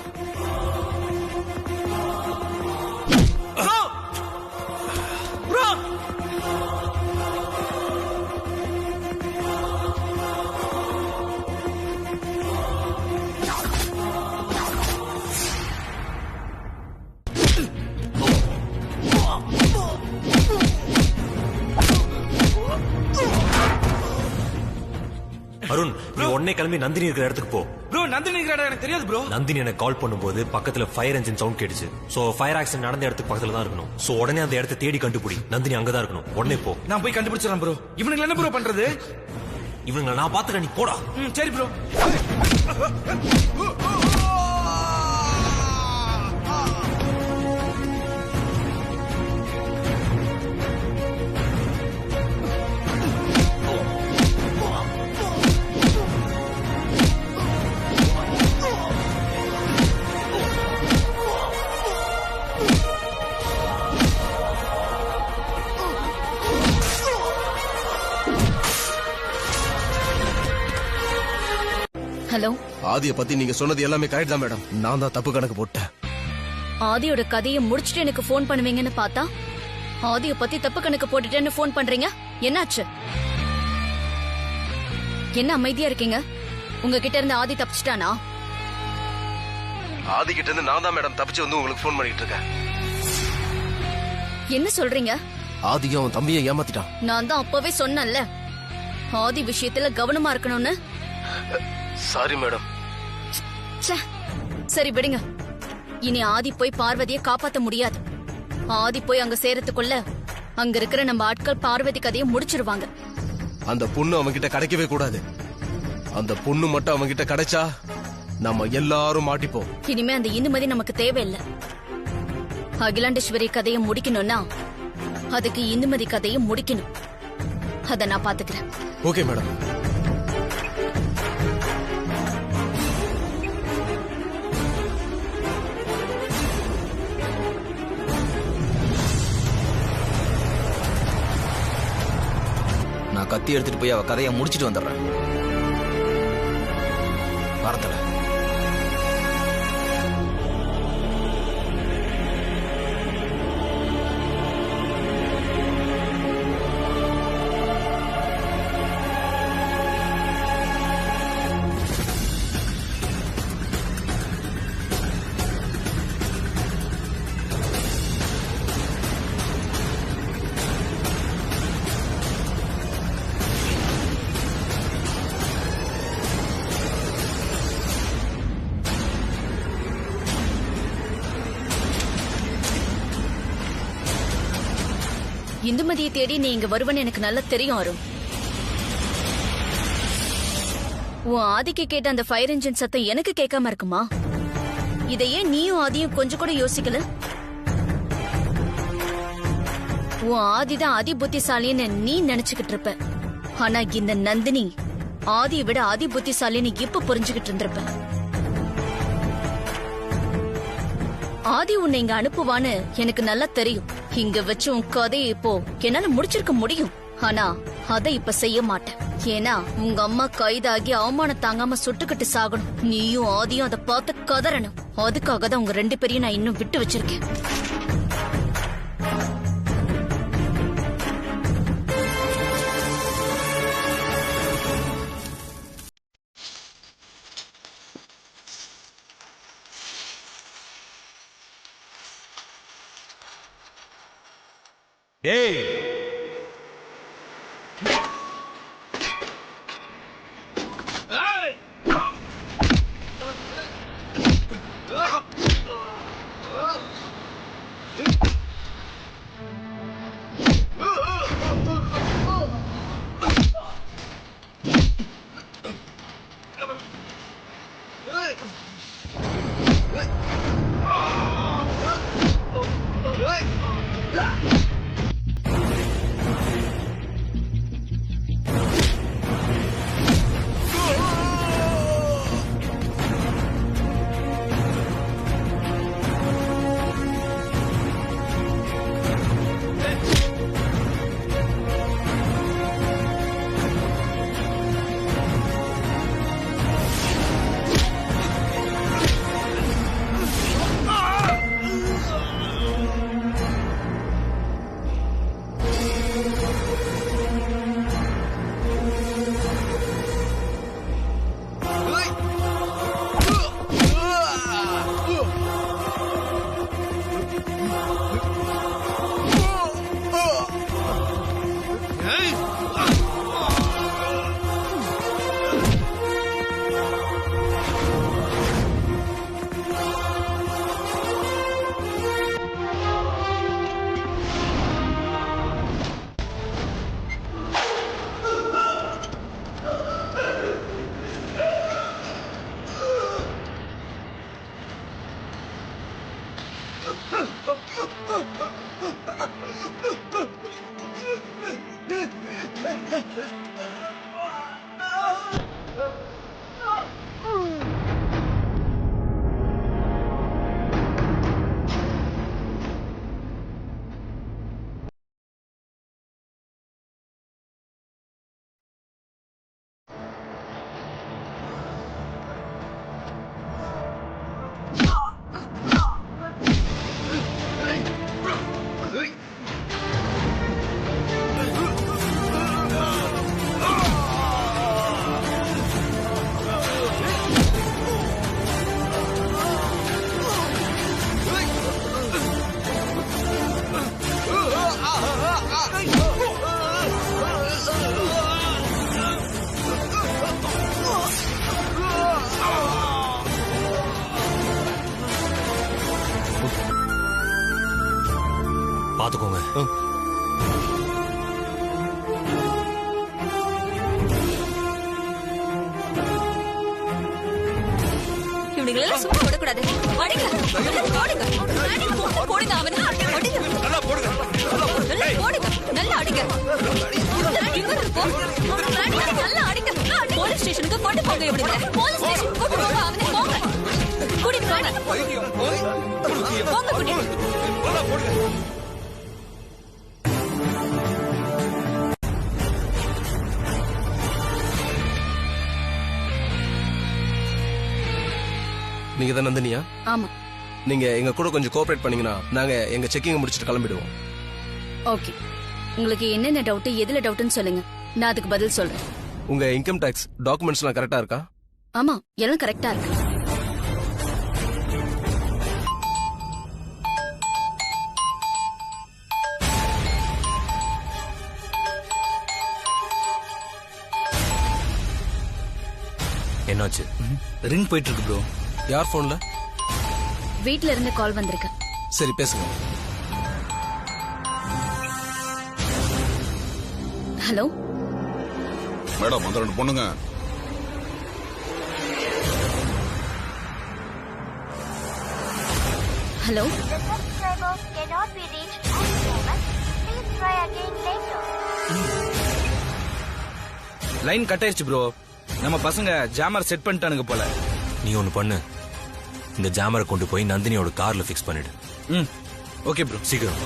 அருண், நீ உடனே கிளம்பி நந்தினி இருக்கிற இடத்துக்கு போ. ப்ரோ, நந்தினி இருக்கிற இடம் எனக்கு தெரியாது ப்ரோ. நந்தினி எனக்கு கால் பண்ணும்போது பக்கத்துல ஃபயர் என்ஜின் சவுண்ட் கேட்டுச்சு. சோ ஃபயர் ஆக்சிடென்ட் நடந்த இடத்துக்கு பக்கத்துல தான் இருக்கணும். சோ உடனே அந்த இடத்தை தேடி கண்டுபிடி. நந்தினி அங்கதான் இருக்கணும். உடனே போ. நான் போய் கண்டுபிடிச்சிடறேன் ப்ரோ. இவனுக்கு என்ன ப்ரோ பண்றது? இவனுங்க நான் பாத்துக்கிறேன், நீ போடா. சரி ப்ரோ. ஹலோ. ஆதிய பத்தி நீங்க சொன்னது எல்லாமே கரெக்ட் தான் மேடம். நான் தான் தப்பு கணக்கு போட்டேன். ஆதியோட கதையை முடிச்சிட்டு எனக்கு போன் பண்ணுவீங்கன்னு பார்த்தா ஆதிய பத்தி தப்பு கணக்கு போட்டுட்டேன்னு போன் பண்றீங்க. என்னாச்சு? என்ன அமைதியா இருக்கீங்க? உங்ககிட்ட இருந்து ஆதி தப்பிச்சிட்டானா? ஆதி கிட்ட இருந்து நான் தான் மேடம் தப்பிச்சு வந்து உங்களுக்கு போன் பண்ணிட்டு இருக்கேன். என்ன சொல்றீங்க? ஆதியும் அவன் தம்பியை ஏமாத்திட்டான். நான் தான் அப்பவே சொன்னேன்ல, ஆதி விஷயத்துல கவனமா இருக்கணும்னு. Sorry madam. சரி விடுங்க. இனி ஆதி போய் பார்வதியை காப்பாத்த முடியாது. ஆதி போய் அங்க சேரத்துக்குள்ள அங்க இருக்கிற நம்ம ஆட்கள் பார்வதி கதையை முடிச்சிருவாங்க. அந்த பொண்ணு அவன்கிட்ட கிடைக்கவே கூடாது. அந்த பொண்ணு மட்டும் அவன்கிட்ட கிடைச்சா நம்ம எல்லாரும் மாட்டிப்போம். இனிமே அந்த இந்துமதி நமக்கு தேவையில்லை. அகிலாண்டேஸ்வரி கதையை முடிக்கணும்னா அதுக்கு இந்துமதி கதையை முடிக்கணும். அத நான் பாத்துக்கிறேன். Okay madam. நான் கத்தி எடுத்துட்டு போய் அவ கதையை முடிச்சிட்டு வந்துடுறேன். வரத்துல இந்துமதியை தேடி நீ இங்க வருவன்னு எனக்கு நல்லா தெரியும் அருண். உன் ஆதிக்கு கேட்ட அந்த ஃபயர் இன்ஜின் சத்தம் எனக்கு கேட்காம இருக்குமா? இதையே நீயும் ஆதியும் கொஞ்சம் கூட யோசிக்கல? உன் ஆதிதான் அதி புத்திசாலின்னு நீ நினைச்சுக்கிட்டு இருப்ப. ஆனா இந்த நந்தினி ஆதியை விட அதி புத்திசாலின்னு இப்ப புரிஞ்சுக்கிட்டு இருந்திருப்ப. ஆதி உன்னை இங்க அனுப்புவான்னு எனக்கு நல்லா தெரியும். இங்க வச்சு உன் கதையை இப்போ என்னால முடிச்சிருக்க முடியும். ஆனா அதை இப்ப செய்ய மாட்டேன். ஏன்னா உங்க அம்மா கைதாகி அவமானம் தாங்காம சுட்டுக்கிட்டு சாகணும். நீயும் ஆதியும் அதை பார்த்து கதறணும். அதுக்காக தான் உங்க 2 பேரையும் நான் இன்னும் விட்டு வச்சிருக்கேன். ஏய் பாத்துக்கோங்க. இவனுங்களெல்லாம் சும்மா விடக்கூடாது. அடிங்க, போடுங்க, போடுங்க அவனை, அடிங்க, நல்லா போடுங்க, நல்லா அடிங்க, நல்லா அடிங்க. போலீஸ் ஸ்டேஷனுக்கு கொண்டு போங்க. இவனுங்க போலீஸ் ஸ்டேஷனுக்கு கொண்டு போங்க. அவனை போங்க, கூட்டிட்டு போங்க, போங்க கூட்டிட்டு. நீங்க தான் நந்தினியா? ஆமா. நீங்க எங்க கூட கொஞ்சம் கோஆபரேட் பண்ணீங்கன்னா நாங்க எங்க செக்கிங் முடிச்சிட்டு கிளம்பிடுவோம். ஓகே. உங்களுக்கு என்னென்ன டவுட், எதுல டவுட்னு சொல்லுங்க, நான் அதுக்கு பதில் சொல்றேன். உங்க இன்கம் டாக்ஸ் டாக்குமெண்ட்ஸ்லாம் கரெக்டா இருக்கா? ஆமா, எல்லாம் கரெக்டா இருக்கு. என்னாச்சு? ரிங் போயிட்டு இருக்கு ப்ரோ. யார் போன்ல? வீட்ல இருந்து கால் வந்திருக்கு. சரி பேசுங்க. ஹலோ மேடம் அந்த 2 பொண்ணுங்க ஹலோ லைன் கட் ஆயிருச்சு ப்ரோ. நம்ம பசங்க ஜாமர் செட் பண்ணிட்டானுங்க போல. நீ ஒன்னு பண்ணு, இந்த ஜாமரை கொண்டு போய் நந்தினியோட கார்ல ஃபிக்ஸ் பண்ணிடு. Okay bro. சீக்கிரம்.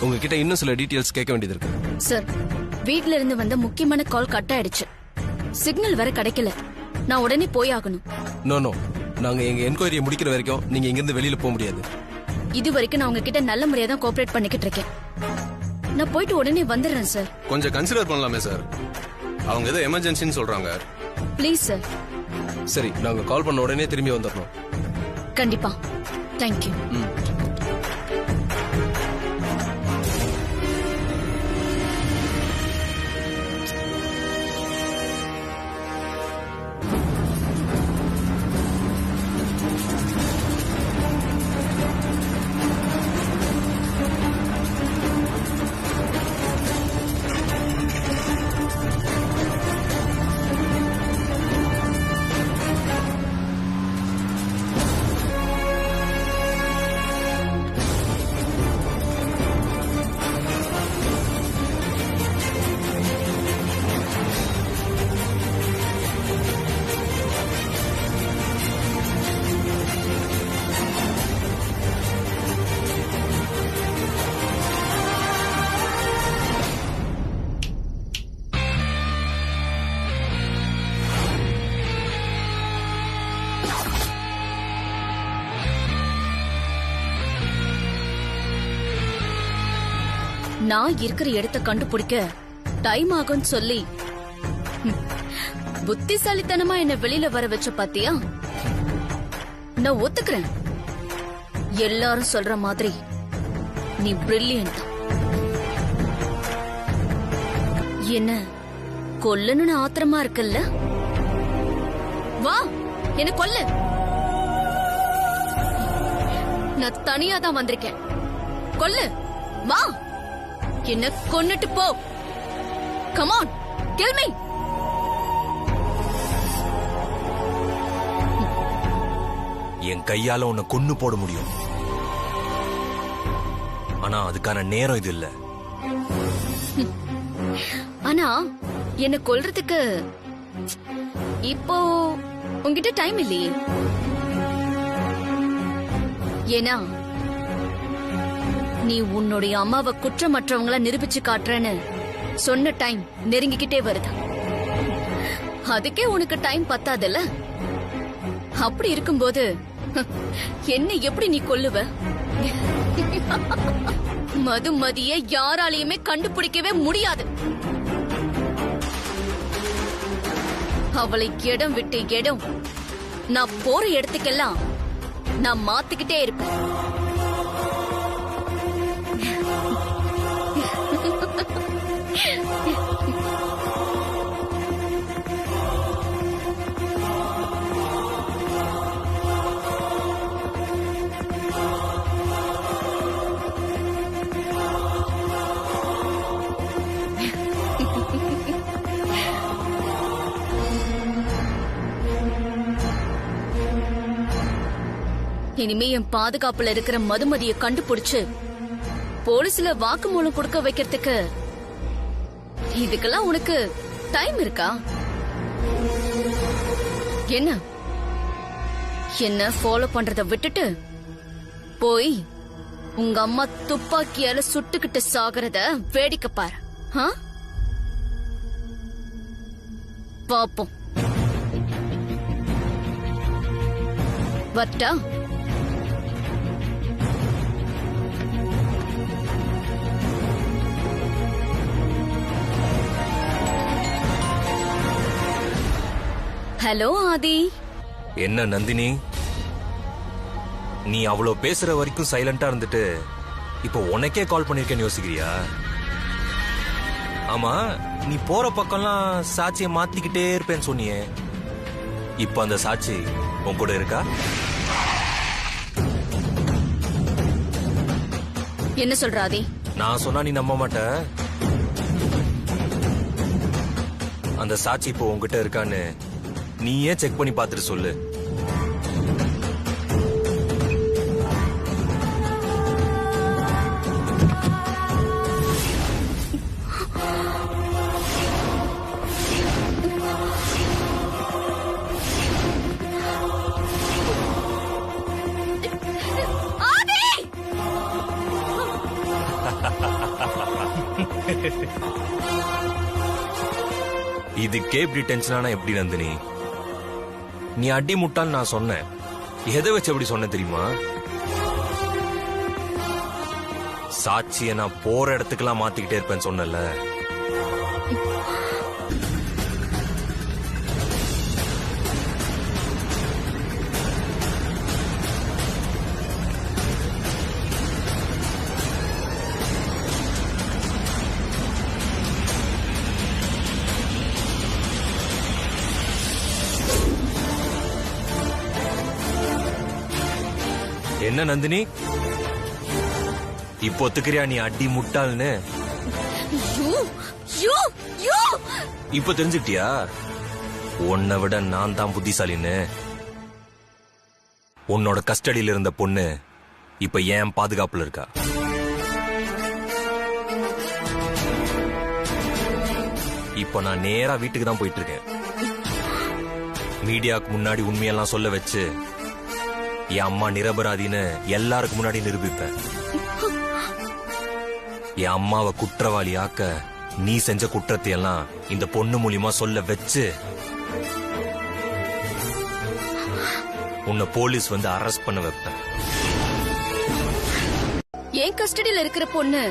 உங்ககிட்ட இன்னும் சில டீடைல்ஸ் கேட்க வேண்டியது இருக்கு. சார், வீட்ல இருந்து வந்த முக்கியமான கால் கட் ஆயிடுச்சு. சிக்னல் வேற கிடைக்கல. நான் உடனே போய் ஆகணும். நோ நாங்க எங்க என்கொயரியை முடிக்கிற வரைக்கும் நீங்க இங்க இருந்து வெளியில போக முடியாது. இது வரைக்கும் நான் உங்ககிட்ட நல்ல முறையா தான் கோஆபரேட் பண்ணிக்கிட்டு இருக்கேன். நான் போயிட்டு உடனே வந்துடுறேன் சார். கொஞ்சம் கன்சிடர் பண்ணலாமே சார். அவங்க ஏதோ எமர்ஜென்சின்னு சொல்றாங்க. Please sir. சரி, நாங்க கால் பண்ண உடனே திரும்பி வந்துடணும். கண்டிப்பா. தேங்க்யூ. நான் இருக்கிற இடத்தை கண்டுபிடிக்க டைம் ஆகும்னு சொல்லி புத்திசாலித்தனமா என்ன வெளியில வர வச்ச பாத்தியா? நான் ஒத்துக்கிறேன். எல்லாரும் சொல்ற மாதிரி நீ பிரில்லியன்ட். என்ன கொல்லணும்னு ஆத்திரமா இருக்குல்ல? வா, என்ன கொல்லு. நான் தனியா தான் வந்திருக்கேன். கொல்லு, வா. என்ன கொன்னுட்டு போ. Come on, kill me. என் கையால உன்னை கொன்னு போட முடியும். ஆனா அதுக்கான நேரம் இது இல்ல. ஆனா என்ன கொல்றதுக்கு இப்போ உன்கிட்ட டைம் இல்லையே. ஏன்னா நீ உன்னுடைய அம்மாவை குற்றமற்றவங்கள நிரூபிச்சு காட்டுறேன்னு சொன்ன டைம் நெருங்கிக்கிட்டே வருது. அதுக்கே உனக்கு டைம் பத்தாதுல்ல? அப்படி இருக்கும்போது என்ன எப்படி நீ கொல்லுவ? மதுமதிய யாராலையுமே கண்டுபிடிக்கவே முடியாது. அவளை இடம் விட்டு இடம் நான் போற இடத்துக்கெல்லாம் நான் மாத்திக்கிட்டே இருப்பேன். இனிமே என் பாதுகாப்புல இருக்கிற மதுமதியை கண்டுபிடிச்சு போலீஸ்ல வாக்குமூலம் கொடுக்க வைக்கிறதுக்கு இதுக்கெல்லாம் உனக்கு டைம் இருக்கா? என்ன ஃபாலோ பண்றத விட்டுட்டு போய் உங்க அம்மா துப்பாக்கியால சுட்டுக்கிட்டு சாகுறத வேடிக்கை பாரு. பாப்போம். வட்டா? ஹலோ ஆதி. என்ன நந்தினி, நீ அவ்வளவு பேசுற வரைக்கும் சைலண்டா இருந்துட்டு இப்போ உனக்கே கால் பண்ணிருக்கேன்னு யோசிக்கிறியா? ஆமா, நீ போற பக்கம்லாம் சாட்சியை மாத்திக்கிட்டே இருப்பேன்னு சொன்னியே, இப்ப அந்த சாட்சி உன் கூட இருக்கா? என்ன சொல்ற ஆதி? நான் சொன்னா நீ நம்ப மாட்ட. அந்த சாட்சி இப்போ உன்கிட்ட இருக்கான்னு நீயே செக் பண்ணி பார்த்துட்டு சொல்லு. இதுக்கே இப்படி டென்ஷனானா எப்படி நந்தினி? நீ அடி முட்டான்னு நான் சொன்னேன். எதை வச்சு எப்படி சொன்ன தெரியுமா? சாட்சியை நான் போற இடத்துக்கெல்லாம் மாத்திக்கிட்டே இருப்பேன்னு சொன்னல. என்ன நந்தினி, இப்போ ஒத்துக்கிறியா நீ அடி முட்டாள்னு? இப்ப தெரிஞ்சுக்கிட்டியா உன்னை விட நான் தான் புத்திசாலின்னு? உன்னோட கஸ்டடியில இருந்த பொண்ணு இப்ப ஏன் பாதுகாப்புல இருக்கா. இப்ப நான் நேரா வீட்டுக்கு தான் போயிட்டு இருக்கேன். மீடியாவுக்கு முன்னாடி உண்மையெல்லாம் சொல்ல வச்சு என் அம்மா நிரபராதின்னு எல்லாருக்கும் முன்னாடி நிரூபிப்பேன். என் அம்மாவை குற்றவாளி ஆக்க நீ செஞ்ச குற்றத்தை எல்லாம் இந்த பொண்ணு மூலியமா சொல்ல வச்சு உன்னை போலீஸ் வந்து அரெஸ்ட் பண்ண வைப்பேன். என் கஸ்டடியில இருக்கிற பொண்ணு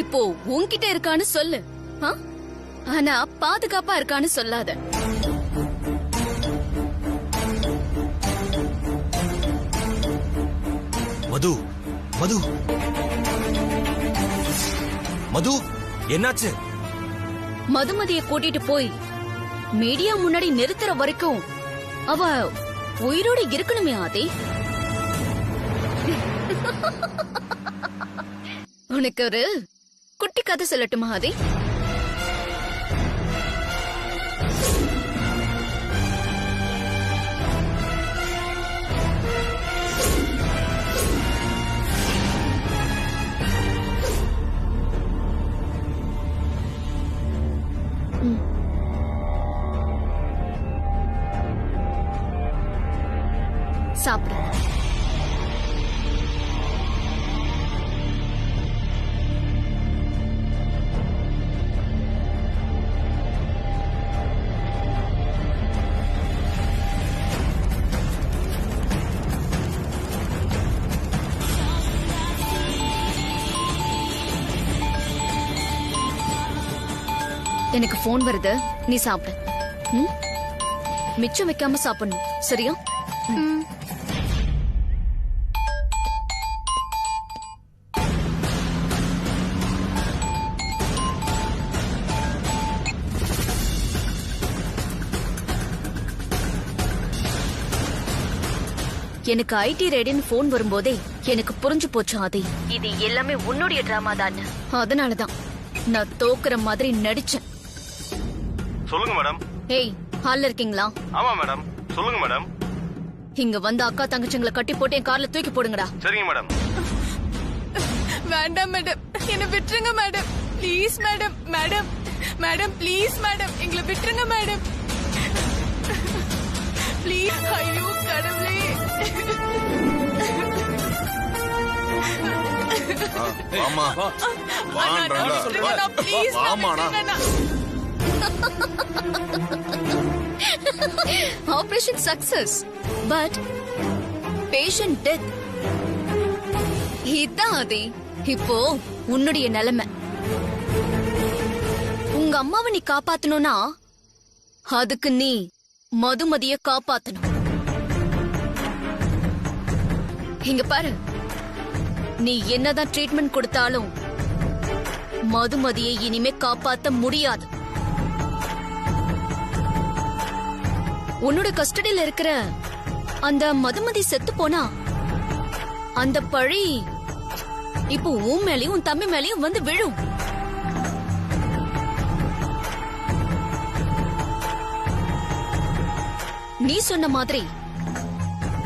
இப்போ உன்கிட்ட இருக்கான்னு சொல்லு, ஆனா பாதுகாப்பா இருக்கான்னு சொல்லாத. மது, மது, மது, என்னாச்சு? மதுமதியை கூட்டிட்டு போய் மீடியா முன்னாடி நிறுத்துற வரைக்கும் அவ உயிரோட இருக்கணுமே ஆதி. உனக்கு ஒரு குட்டி கதை சொல்லட்டுமா ஆதி? சாப்பிடு. எனக்கு போன் வருது, நீ சாப்பிடு. மிச்சம் வைக்காம சாப்பிடணும், சரியா? எனக்கு ஐடி ரேடின்னு போன் வரும்போதே எனக்கு புரிஞ்சு போச்சு ஆதி, இது எல்லாமே உன்னுடைய டிராமா தான். அதனாலதான் நான் தோக்குற மாதிரி நடிச்சேன். சொல்லுங்க மேடம். ஏய், ஹால்ல இருக்கீங்களா? ஆமா மேடம், சொல்லுங்க மேடம். இங்க வந்து அக்கா தங்கச்சிங்களை கட்டி போட்டு என் கார்ல தூக்கி போடுங்கடா. சரிங்க மேடம். வேண்டாம் மேடம், என்ன விட்டுருங்க madam, please madam. Madam, madam please madam, எங்களை விட்டுருங்க மேடம், ப்ளீஸ். ஐயோ கடவுளே. ஆமா operation success, but patient death. இதான் அதே இப்போ உன்னுடைய நிலைமை. உங்க அம்மாவை நீ காப்பாத்தணும்னா அதுக்கு நீ மதுமதிய காப்பாத்தணும். இங்க பாரு, நீ என்னதான் ட்ரீட்மெண்ட் கொடுத்தாலும் மதுமதியை இனிமே காப்பாத்த முடியாது. உன்னோட கஸ்டடியில இருக்கிற அந்த மதுமதி செத்து போனா அந்த பழி இப்போ உன் மேலயும் உன் தம்பி மேலயும் வந்து விழும். நீ சொன்ன மாதிரி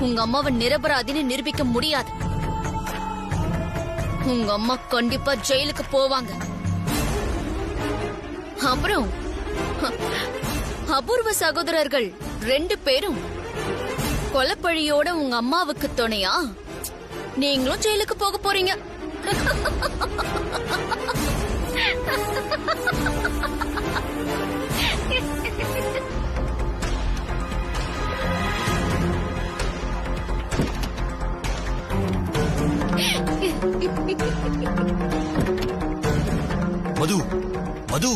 உங்க அம்மாவை நிரபராதின்னு நிரூபிக்க முடியாது. உங்க அம்மா கண்டிப்பா ஜெயிலுக்கு போவாங்க. அப்புறம் அபூர்வ சகோதரர்கள் 2 பேரும் கொலைப்பழியோட உங்க அம்மாவுக்கு துணையா நீங்களும் ஜெயிலுக்கு போக போறீங்க. மது, மது,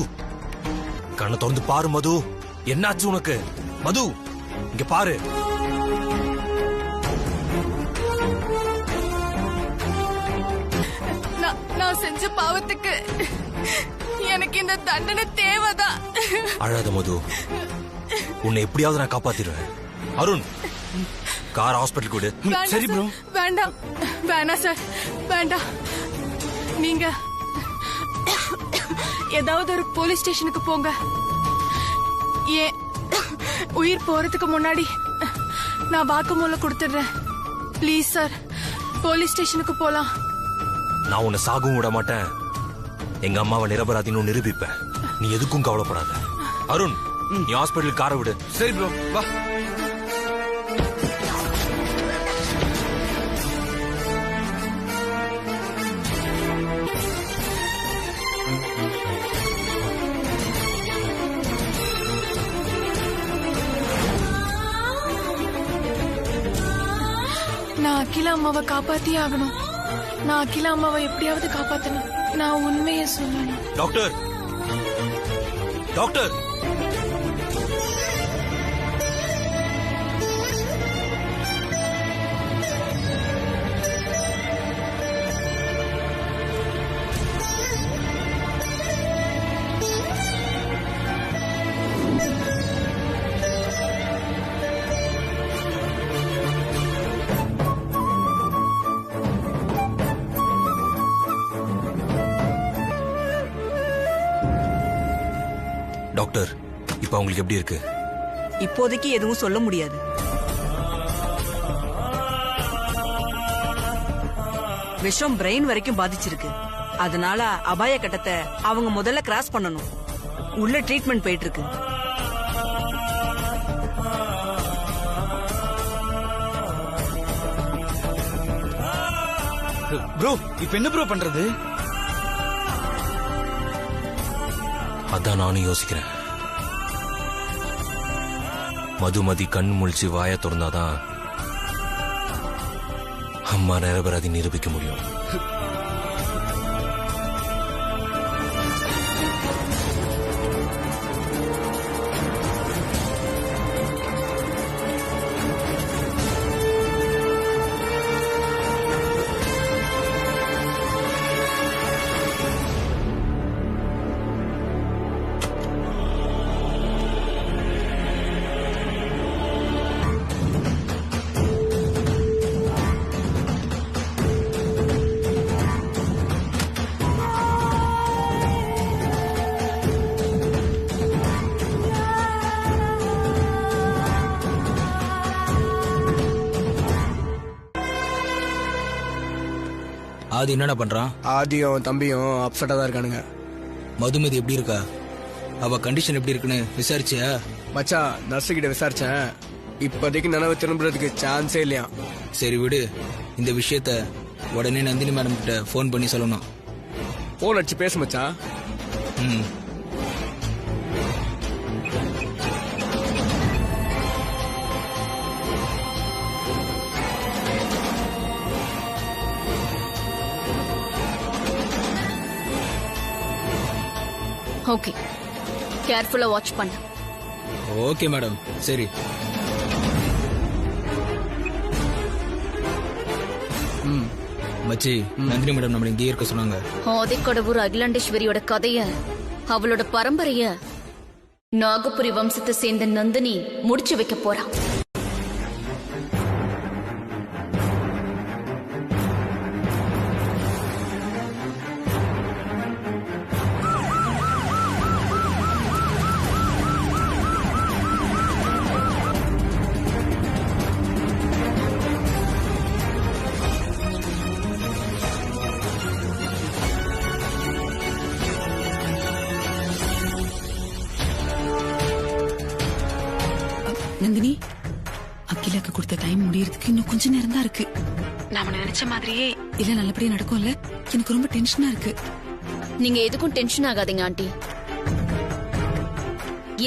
கண்ணை திறந்து பாரு மது. என்னாச்சு உனக்கு? மது, இங்க பாரு. நான் செஞ்ச பாவத்துக்கு எனக்கு இந்த தண்டனை தேவைதான். அழாத மது, உன்னை எப்படியாவது நான் காப்பாத்திடுவேன். அருண், கார் ஹாஸ்பிட்டல் கூடு. சரி ப்ரோ. வேண்டாம், வேணாம் சார், வேண்டாம். நீங்க ஏதாவது ஒரு போலீஸ் ஸ்டேஷனுக்கு போங்க. ஏன் உயிர் போறதுக்கு முன்னாடி நான் வாக்குமூலம் கொடுத்துடுறேன். ப்ளீஸ் சார், போலீஸ் ஸ்டேஷனுக்கு போலாம். நான் உன்னை சாகவும் விட மாட்டேன். எங்க அம்மாவை நிரபராதின்னு நிரூபிப்பேன். நீ எதுக்கும் கவலைப்படாத. அருண், நீ ஹாஸ்பிட்டல் காரை விடு. சரி ப்ரோ, வா. நான் அகிலா அம்மாவை காப்பாத்தியே ஆகணும். நான் அகிலா அம்மாவை எப்படியாவது காப்பாத்தணும். நான் உண்மையை சொல்லணும். டாக்டர், டாக்டர், டாக்டர், இப்ப உங்களுக்கு எப்படி இருக்கு? இப்போதைக்கு எதுவும் சொல்ல முடியாது. விஷம் பிரெயின் வரைக்கும் பாதிச்சிருக்கு. அதனால அபாய கட்டத்தை அவங்க முதல்ல கிராஸ் பண்ணணும். உள்ள ட்ரீட்மெண்ட் போயிட்டு இருக்கு. ப்ரோ, இப்ப என்ன ப்ரோ பண்றது? அதான் நானும் யோசிக்கிறேன். மதுமதி கண் முழிச்சு வாய திறந்தாதான் அம்மா நிரபராதி நிரூபிக்க முடியும். ஆதி என்னடா பண்றான்? ஆதியும் தம்பியும் அப்செட்டா தான் இருக்கானுங்க. மதுமதி எப்படி இருக்கா? அவ கண்டிஷன் எப்படி இருக்குன்னு விசாரிச்சியா? மச்சான், நர்ஸு கிட்ட விசாரிச்சேன். இப்போதைக்கு நினைவு திரும்புறதுக்கு சான்ஸே இல்லையா. சரி விடு, இந்த விஷயத்த உடனே நந்தினி மேடம் கிட்ட போன் பண்ணி சொல்லணும். போன் அடிச்சு பேசு மச்சான். ம். ஓகே, கேர்ஃபுல்லா வாட்ச் பண்ணு. Okay madam. சரி. மச்சி நந்தினி மேடம் நம்மள இங்கே இருக்க சொன்னாங்க. ஆதிக்கடவுர் அகிலாண்டேஸ்வரியோட கதைய, அவளோட பரம்பரைய நாகபுரி வம்சத்தை சேர்ந்த நந்தினி முடிச்சு வைக்க போறா. நந்தினி, அகிலாக்கு கொடுத்த டைம் முடியறதுக்கு இன்னும் கொஞ்ச நேரம் தான் இருக்கு. நாம நினைச்ச மாதிரியே இல்ல நல்லபடியா நடக்கும்ல. எனக்கு ரொம்ப டென்ஷனா இருக்கு. நீங்க எதுக்கும் டென்ஷன் ஆகாதீங்க ஆண்டி.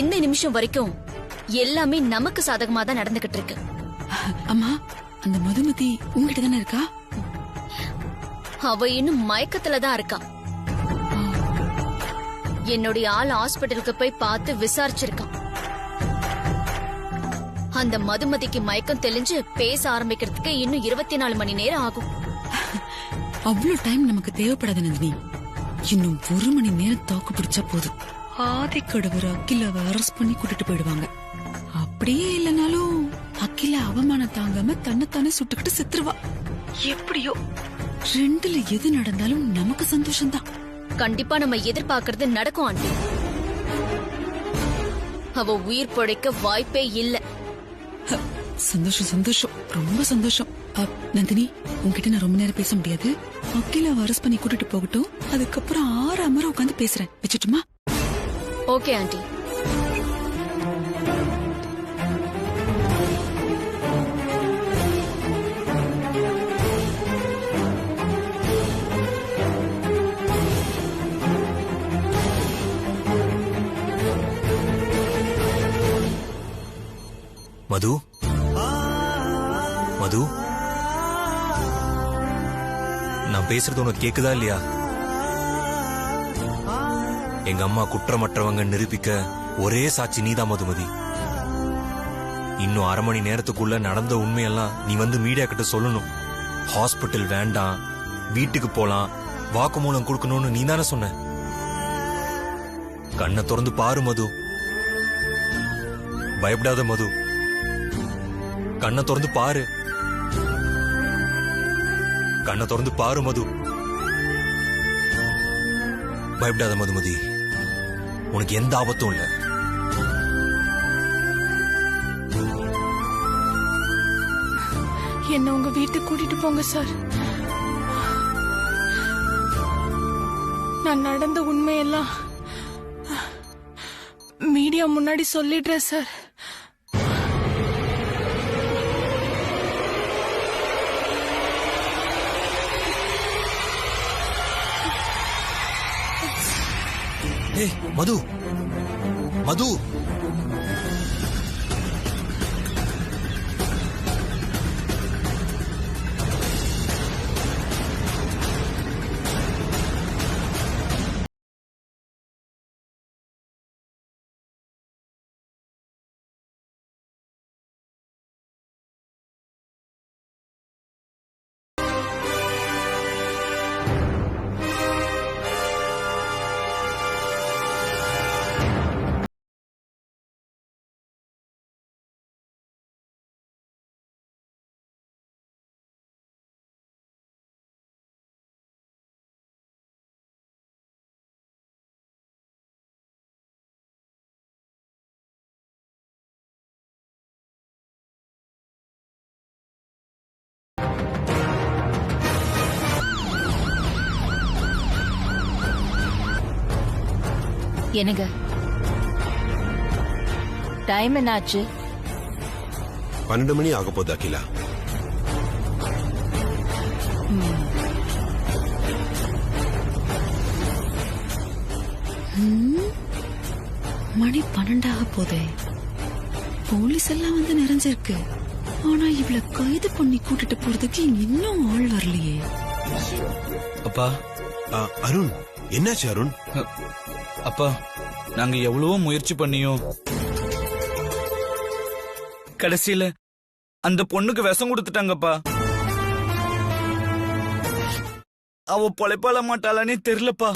இந்த நிமிஷம் வரைக்கும் எல்லாமே நமக்கு சாதகமா தான் நடந்துகிட்டு இருக்கு. அம்மா, அந்த மதுமதி உங்ககிட்ட தானே இருக்கா? அவ இன்னும் மயக்கத்துல தான் இருக்கா. என்னுடைய ஆள் ஹாஸ்பிட்டலுக்கு போய் பார்த்து விசாரிச்சிருக்கான். அந்த மதுமதிக்கு மயக்கம் தெளிஞ்சு பேச ஆரம்பிக்கிறதுக்கு இன்னும் 24 மணி நேரம் ஆகும். அவ்வளவு டைம் நமக்கு தேவைப்படாது நந்தினி. இன்னும் 1 மணி நேரம் தாக்கு பிடிச்சா போதும். ஆதிக்கடவுர் அகிலாவை அரெஸ்ட் பண்ணி கூட்டிட்டு போயிடுவாங்க. அப்படியே இல்லைனாலும் அகிலா அவமானம் தாங்காம தன்னைத்தானே சுட்டுக்கிட்டு செத்துருவா. எப்படியோ 2ல எது நடந்தாலும் நமக்கு சந்தோஷம்தான். கண்டிப்பா நம்ம எதிர்பார்க்கறது நடக்கும் ஆண்டி. அவ உயிர் பிழைக்க வாய்ப்பே இல்ல. சந்தோஷம் சந்தோஷம், ரொம்ப சந்தோஷம். நந்தினி, உன்கிட்ட நான் ரொம்ப நேரம் பேச முடியாது. அகிலா அரெஸ்ட் பண்ணி கூட்டிட்டு போகட்டும். அதுக்கப்புறம் 6 அமரம் உட்காந்து பேசுறேன். வச்சுட்டுமா? Okay aunty. மது, மது, நான் பேசுறது உனக்கு கேக்குதா இல்லையா? எங்க அம்மா குற்றமற்றவங்க நிரூபிக்க ஒரே சாட்சி நீதான் மதுமதி. இன்னும் 1/2 மணி நேரத்துக்குள்ள நடந்த உண்மையெல்லாம் நீ வந்து மீடியா கிட்ட சொல்லணும். ஹாஸ்பிட்டல் வேண்டாம், வீட்டுக்கு போலாம், வாக்குமூலம் கொடுக்கணும்னு நீ தானே சொன்ன. கண்ணை திறந்து பாரு மது, பயப்படாத மது, கண்ணை திறந்து பாரு, கண்ணை திறந்து பாரு மது, பயப்படாத மதுமதி, உனக்கு எந்த ஆபத்தும் இல்ல. என்ன உங்க வீட்டுக்கு கூட்டிட்டு போங்க சார். நான் நடந்த உண்மையெல்லாம் மீடியா முன்னாடி சொல்லிடுறேன் சார். ஏய் மது, மது, என்னங்க டைம் என்னாச்சு? 12 மணி ஆக போகுது அகிலா. மணி 12 ஆக போதே. போலீஸ் எல்லாம் வந்து நிறைஞ்சிருக்கு. ஆனா இவள கைது பண்ணி கூட்டிட்டு போறதுக்கு இன்னும் ஆள் வரலையே. அப்பா, அருண், என்னாச்சு அருண்? அப்பா, நாங்க எவ்வளவோ முயற்சி பண்ணியும் கடைசியில அந்த பொண்ணுக்கு விஷம் கொடுத்துட்டாங்கப்பா. அவ பொழைப்பாள மாட்டாளானே தெரியலப்பா.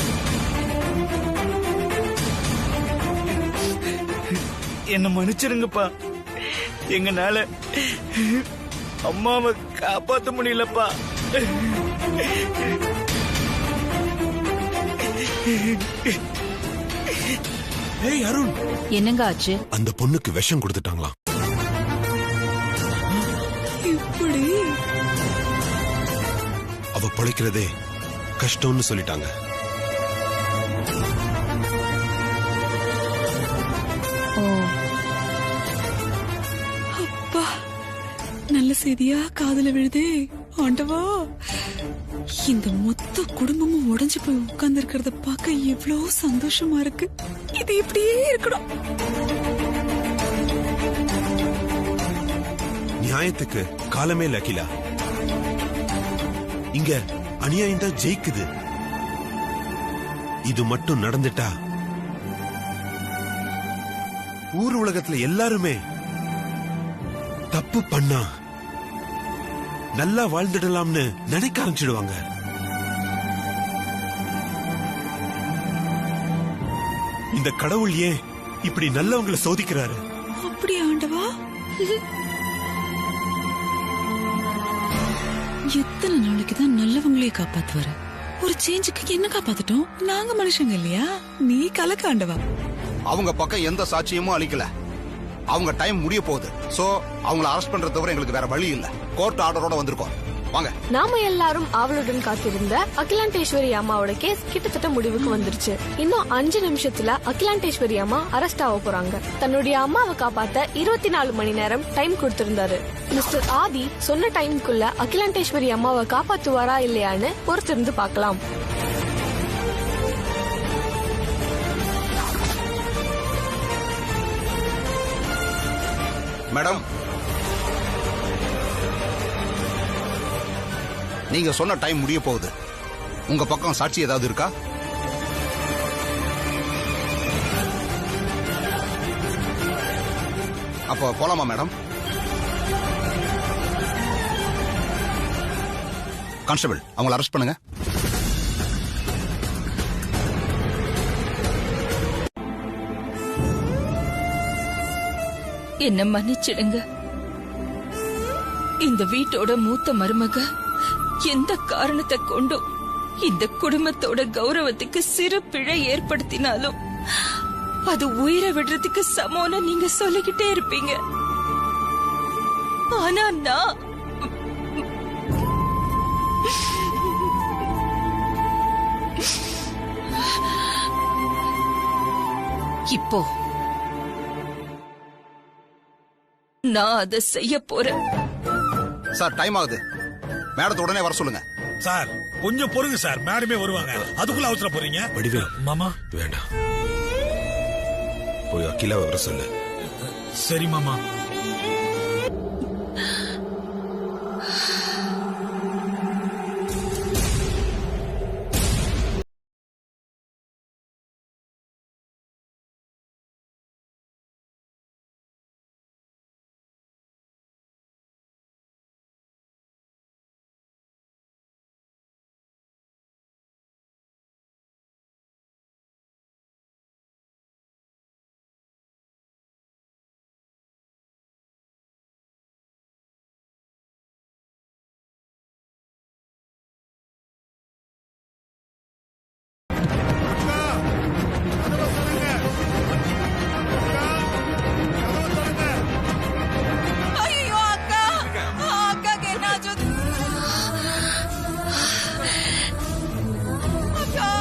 என்ன மன்னிச்சிருங்கப்பா. எங்கனால அம்மாவை காப்பாத்த முடியலப்பா. ஏய் அருண், என்னங்க ஆச்சு? அந்த பொண்ணுக்கு விஷம் கொடுத்துட்டாங்களாம். இப்படி அவ பொழைக்கிறதே கஷ்டம்னு சொல்லிட்டாங்க. அப்பா, நல்ல செய்தியா காதுல விழுதே. ஆண்டவா, இந்த மொத்த குடும்பமும் உடைஞ்சு போய் உட்கார்ந்து இருக்கிறத பார்க்க எவ்வளவு சந்தோஷமா இருக்கு. இது இப்படியே இருக்கணும். நியாயத்துக்கு காலமே இல்ல அகிலா. இங்க அநியாயம் தான் ஜெயிக்குது. இது மட்டும் நடந்துட்டா ஊர் உலகத்துல எல்லாருமே தப்பு பண்ணா நல்லா வாழ்ந்துடலாம்னு நினைக்க ஆரம்பிச்சிடுவாங்க. இந்த கடவுள் ஏன் இப்படி நல்லவங்களை சோதிக்கிறாரு? அப்படி ஆண்டவா, எத்தனை நாளைக்கு தான் நல்லவங்களே காப்பாத்துவாரு? ஒரு சேஞ்சுக்கு என்ன காப்பாத்திட்டோம்? நாங்க மனுஷங்க இல்லையா? நீ கலக்க ஆண்டவா. அவங்க பக்கம் எந்த சாட்சியமும் அளிக்கல. அவங்க டைம் முடிய போகுது. சோ அவங்கள அரெஸ்ட் பண்றத தவிர எங்களுக்கு வேற வழி இல்ல. கோர்ட் ஆர்டரோட வந்திருக்கோம். வாங்க. நாம எல்லாரும் ஆவலுடன் காத்திருந்த அகிலாண்டேஸ்வரி அம்மாவோட கேஸ் கிட்டத்தட்ட முடிவுக்கு வந்துருச்சு. இன்னும் 5 நிமிஷத்துல அகிலாண்டேஸ்வரி அம்மா அரெஸ்ட் ஆக போறாங்க. தன்னுடைய அம்மாவை காப்பாத்த 24 மணி நேரம் டைம் கொடுத்திருந்தாரு. மிஸ்டர் ஆதி சொன்ன டைமுக்குள்ள அகிலாண்டேஸ்வரி அம்மாவை காப்பாத்துவாரா இல்லையான்னு பொறுத்திருந்து பார்க்கலாம். மேடம், நீங்க சொன்ன டைம் முடிய போகுது. உங்க பக்கம் சாட்சி ஏதாவது இருக்கா? அப்ப போலாமா மேடம்? கான்ஸ்டபிள், அவங்களை அரெஸ்ட் பண்ணுங்க. என்ன மன்னிச்சிடுங்க. இந்த வீட்டோட மூத்த மருமக எந்த காரணத்தை கொண்டும் இந்த குடும்பத்தோட கௌரவத்துக்கு சிறு பிழை ஏற்படுத்தினாலும் அது உயிரை விடுறதுக்கு சமம்னு நீங்க சொல்லிக்கிட்டே இருப்பீங்க. ஆனா நான் இப்போ நான் அதை செய்ய போறேன். சார், டைம் ஆகுது. மேடத்தை உடனே வர சொல்லுங்க. சார் கொஞ்சம் பொறுங்க சார், மேடமே வருவாங்க. அதுக்குள்ள அவசர போறீங்க? வடிவேல் மாமா வேண்டாம், போய் அகிலாவை வர சொல்லு. சரி மாமா.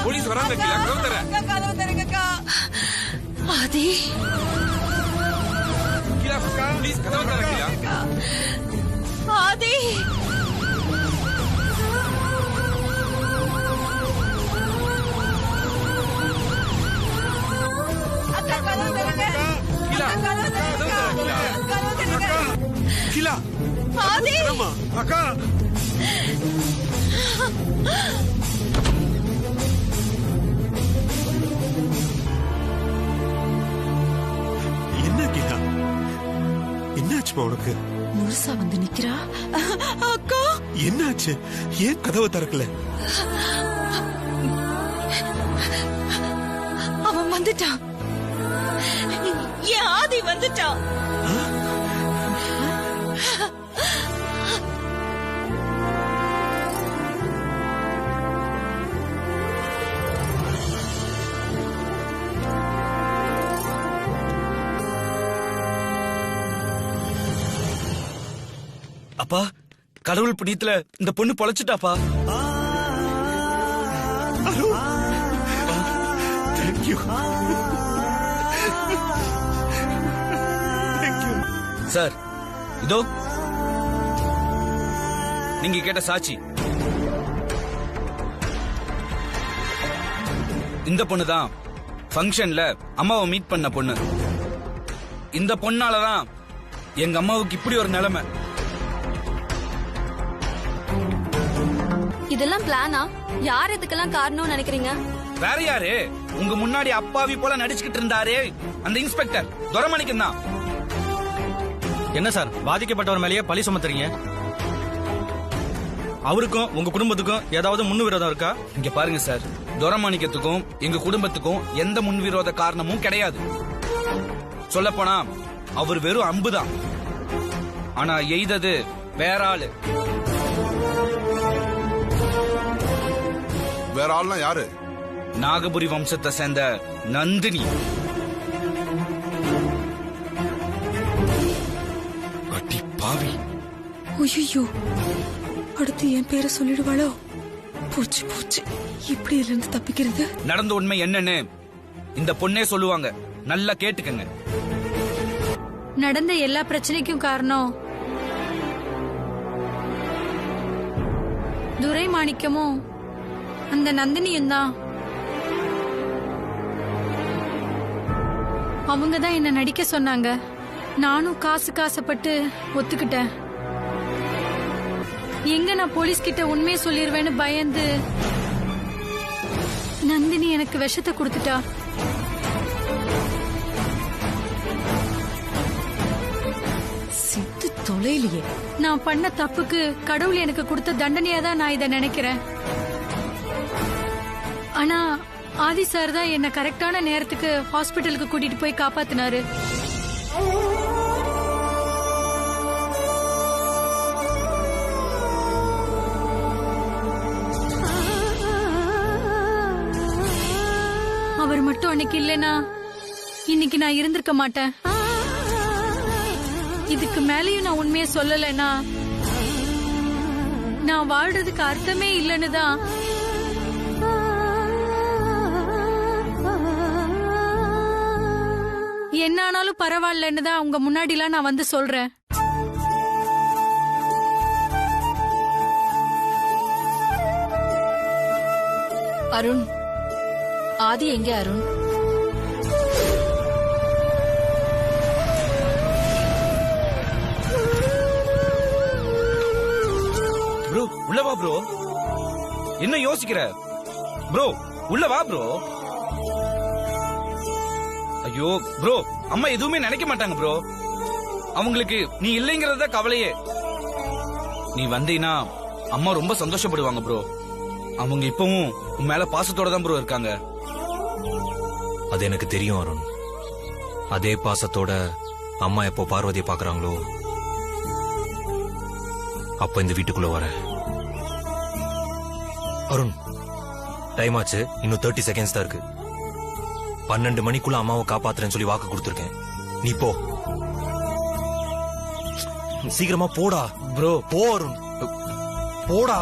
போலீஸ் வராங்க. ஆதி, போலீஸ் கதவு தரங்க. ஆதி, கிலா ஆதி, அக்கா என்ன கிலா, என்னாச்சுமா உனக்கு? முழுசா வந்து நிக்கிறா. அக்கா, என்னாச்சு? ஏன் கதவை திறக்கல? அவன் வந்துட்டான். என் ஆதி வந்துட்டான். அப்பா, கடவுள் புண்ணியத்துல இந்த பொண்ணு பொழைச்சிட்டாப்பா. சார், இதோ நீங்க கேட்ட சாட்சி. இந்த பொண்ணுதான் ஃபங்க்ஷன்ல அம்மாவை மீட் பண்ண பொண்ணு. இந்த பொண்ணாலதான் எங்க அம்மாவுக்கு இப்படி ஒரு நிலைமை. இதெல்லாம் பிளானா? யார் இதுக்கெல்லாம் காரணம் நினைக்கிறீங்க? வேற யாரு? உங்க முன்னாடி அப்பாவி போல நடிச்சுக்கிட்டு இருந்தாரே அந்த இன்ஸ்பெக்டர் துரைமாணிக்கம் தான். என்ன சார், பாதிக்கப்பட்டவர் மேலேயே பழி சுமத்துறீங்க? அவருக்கும் உங்க குடும்பத்துக்கும் ஏதாவது முன்விரோதம் இருக்கா? இங்க பாருங்க சார், துரைமாணிக்கத்துக்கும் எங்க குடும்பத்துக்கும் எந்த முன்விரோத காரணமும் கிடையாது. சொல்ல போனா அவர் வெறும் அம்புதான். ஆனா எய்தது வேற ஆளு. வேற ஆள்னா யாரு? நாகபுரி வம்சத்தை சேர்ந்த நந்தினி. அடி பாவி. ஐயோ, அடுத்து என் பேரை சொல்லிடுவாளோ? பூச்சி பூச்சி, இப்படி இருந்து தப்பிக்கிறது? நடந்த உண்மை என்னன்னு இந்த பொண்ணே சொல்லுவாங்க, நல்லா கேட்டுக்கங்க. நடந்த எல்லா பிரச்சனைக்கும் காரணம் துரைமாணிக்கமும் அந்த நந்தினியும் தான். அவங்க தான் என்ன நடிக்க சொன்னாங்க. நானும் காசுப்பட்டு ஒத்துக்கிட்டேன். எங்க நான் போலீஸ் கிட்ட உண்மையை சொல்லிடுவேன்னு பயந்து நந்தினி எனக்கு விஷத்தை கொடுத்துட்டா. சித்து தொலைலையே. நான் பண்ண தப்புக்கு கடவுள் எனக்கு கொடுத்த தண்டனையா தான் நான் இதை நினைக்கிறேன். ஆனா ஆதி சார் தான் என்ன கரெக்டான நேரத்துக்கு ஹாஸ்பிட்டலுக்கு கூட்டிட்டு போய் காப்பாத்தினாரு. அவர் மட்டும் அன்னைக்கு இல்லைனா இன்னைக்கு நான் இருந்திருக்க மாட்டேன். இதுக்கு மேலேயும் நான் உண்மையை சொல்லலைன்னா நான் வாழ்றதுக்கு அர்த்தமே இல்லைன்னு தான். என்ன ஆனாலும் பரவாயில்லன்னு தான் உங்க முன்னாடிலாம் நான் வந்து சொல்றேன். அருண், ஆதி எங்க? அருண், ப்ரோ உள்ள வா ப்ரோ. என்ன யோசிக்கிற ப்ரோ? உள்ள வா ப்ரோ. ஐயோ ப்ரோ, அம்மா எதுவுமே நினைக்க மாட்டாங்க ப்ரோ. அவங்களுக்கு நீ இல்லைங்கிறத கவலையே. நீ வந்தீனா அம்மா ரொம்ப சந்தோஷப்படுவாங்க ப்ரோ. அவங்க இப்பவும் உன் மேல பாசத்தோட தான் ப்ரோ இருக்காங்க. அது எனக்கு தெரியும் அருண். அதே பாசத்தோட அம்மா எப்போ பார்வதியை பாக்குறாங்களோ அப்ப இந்த வீட்டுக்குள்ள வர. அருண், டைம் ஆச்சு. இன்னும் 30 செகண்ட்ஸ் தான் இருக்கு. 12 மணிக்குள்ள அம்மாவை காப்பாத்துறேன்னு சொல்லி வாக்கு கொடுத்துருக்கேன். நீ போ, சீக்கிரமா போடா ப்ரோ. போ அருண், போடா.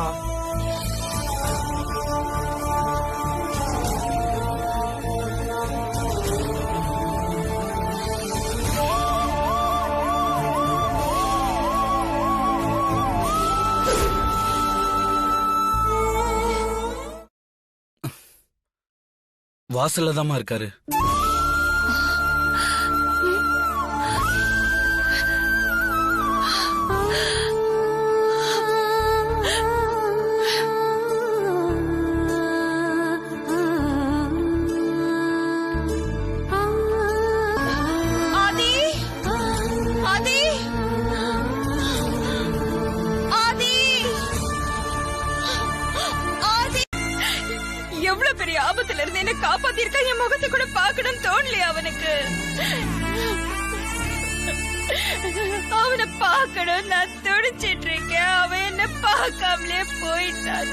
வாசல்ல தாமா இருக்காரு. எவ்வளவு பெரிய ஆபத்துல இருந்து என்ன காப்பாத்திருக்கா என் முகத்தை கூட பாக்கணும்னு தோணலையா அவனுக்கு? அவனை பாக்கணும் நான் துடிச்சிட்டு இருக்கேன். அவன் என்ன பார்க்காமலே போயிட்டான்.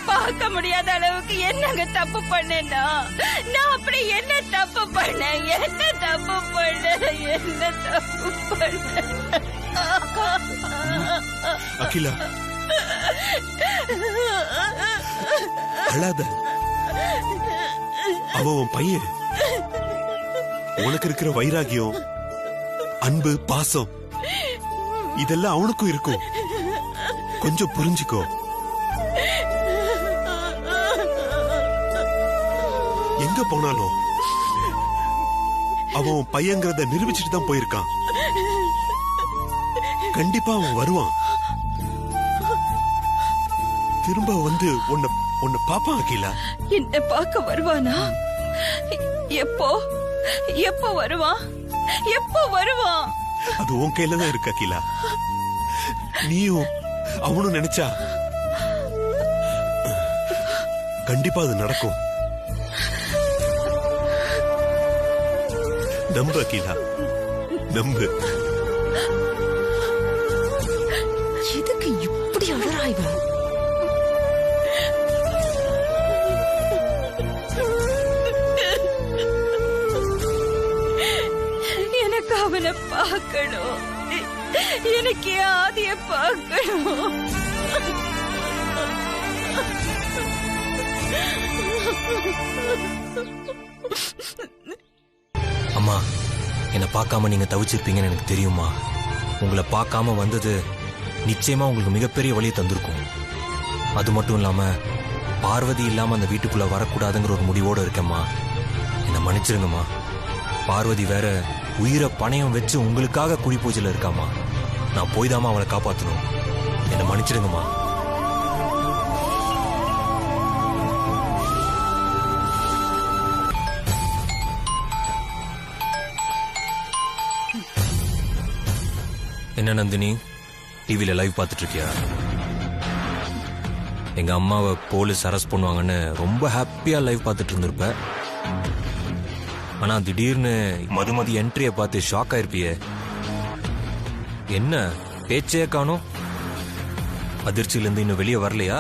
பார்க்க முடியாத அளவுக்கு என்னங்க தப்பு பண்ணேன்னா? நான் அப்படி என்ன தப்பு பண்ணேன்? என்ன தப்பு பண்ணேன்? அகிலா, அழாத. அவன் பையன். உனக்கு இருக்கிற வைராகியம், அன்பு, பாசம் இதெல்லாம் அவனுக்கும் இருக்கும். கொஞ்சம் புரிஞ்சுக்கோ. எங்க போனாலும் அவன் பையங்கிறத நிரூபிச்சுட்டு தான் போயிருக்கான். கண்டிப்பா அவன் வருவான். திரும்ப வந்து உன்னை பாப்பான். அகிலா, என்ன பார்க்க வருவானா? எப்போ எப்போ வருவான்? எப்போ வருவான்? அது உன் கையில தான் இருக்கு அகிலா. நீயும் அவனும் நினைச்சா கண்டிப்பா அது நடக்கும். நம்பு அகிலா, நம்பு. எதுக்கு இப்படி அழறாய்வ? எனக்கு அவனை பார்க்கணும். எனக்கு ஆதிய பார்க்கணும். அம்மா, என்னை பார்க்காம நீங்க தவிச்சிருப்பீங்கன்னு எனக்கு தெரியுமா. உங்களை பார்க்காம வந்தது நிச்சயமா உங்களுக்கு மிகப்பெரிய வழியை தந்திருக்கும். அது மட்டும் இல்லாம பார்வதி இல்லாம அந்த வீட்டுக்குள்ள வரக்கூடாதுங்கிற ஒரு முடிவோடு இருக்கேம்மா. என்னை மன்னிச்சிருங்கம்மா. பார்வதி வேற உயிரை பணையம் வச்சு உங்களுக்காக குடி பூஜையில இருக்காமா. நான் போய்தாமா அவளை காப்பாற்றணும். என்னை மன்னிச்சிடுங்கம்மா. என்ன நந்தினி, டிவியில லைவ் பார்த்துட்டு இருக்கியா? எங்க அம்மாவை போலீஸ் அரெஸ்ட் பண்ணுவாங்கன்னு ரொம்ப ஹாப்பியா லைவ் பார்த்துட்டு இருந்திருப்ப. ஆனா திடீர்னு மதுமதி என்ட்ரியை பார்த்து ஷாக் ஆயிருப்பியே. என்ன பேச்சே காணும்? அதிர்ச்சியிலிருந்து இன்னும் வெளியே வரலையா?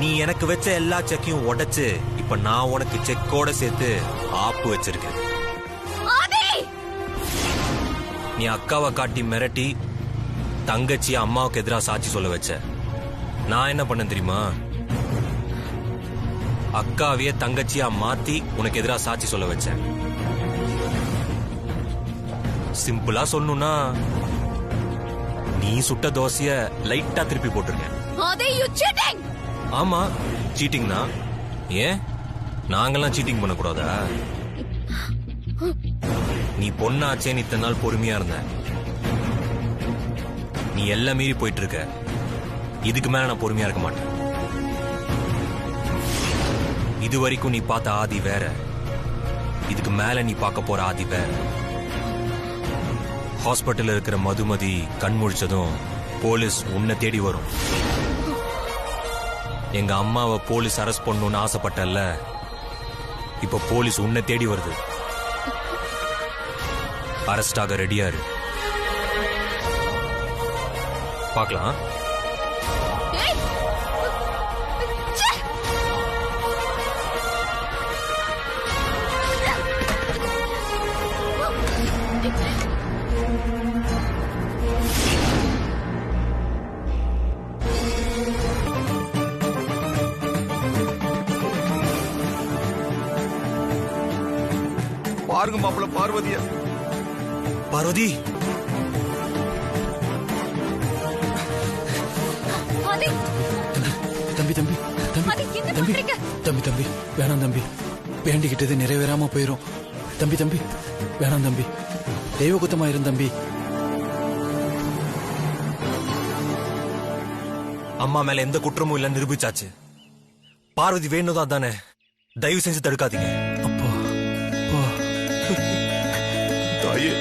நீ எனக்கு வச்ச எல்லா செக்கையும் உடைச்சு இப்ப நான் உனக்கு செக்கோட சேர்த்து ஆப்பு வச்சிருக்கேன். நீ அக்காவை காட்டி மிரட்டி தங்கச்சி அம்மாவுக்கு எதிராக சாட்சி சொல்ல வச்ச. நான் என்ன பண்ண தெரியுமா? அக்காவையே தங்கச்சியா மாத்தி உனக்கு எதிராக சாட்சி சொல்ல வச்சேன். சிம்பிளா சொல்லணும்னா நீ சுட்ட தோசைய லைட்டா திருப்பி போட்டிருக்கேன். ஆமா, சீட்டிங் தான். ஏன் நாங்கெல்லாம் சீட்டிங் பண்ணக்கூடாதா? நீ பொண்ணாச்சேன்னு இத்தனை நாள் பொறுமையா இருந்த. நீ எல்லாம் மீறி போயிட்டு இருக்க. இதுக்கு மேல நான் பொறுமையா இருக்க மாட்டேன். இது வரைக்கும் நீ பார்த்த ஆதி வேற, இதுக்கு மேல நீ பார்க்க போற ஆதி வேற. ஹாஸ்பிட்டல் இருக்கிற மதுமதி கண் முழிச்சதும் போலீஸ் உன்னை தேடி வரும். எங்க அம்மாவை போலீஸ் அரெஸ்ட் பண்ணணும்னு ஆசைப்பட்டல்ல, இப்ப போலீஸ் உன்னை தேடி வருது. அரெஸ்ட் ஆக ரெடியா இரு. பார்க்கலாம். பாருங்க மாப்பிள்ள பார்வதிய. பார்வதி, தம்பி தம்பி தம்பி தம்பி தம்பி தம்பி வேணாம் தம்பி. வேண்டிக்கிட்டது நிறைவேறாம போயிரும். தம்பி தம்பி வேணாம் தம்பி. தெய்வ குத்தமா இருந்த தம்பி. அம்மா மேல எந்த குற்றமும் இல்ல நிரூபிச்சாச்சு. பார்வதி வேணுதான் தானே, தயவு செஞ்சு தடுக்காதீங்க. அப்பா தாயே,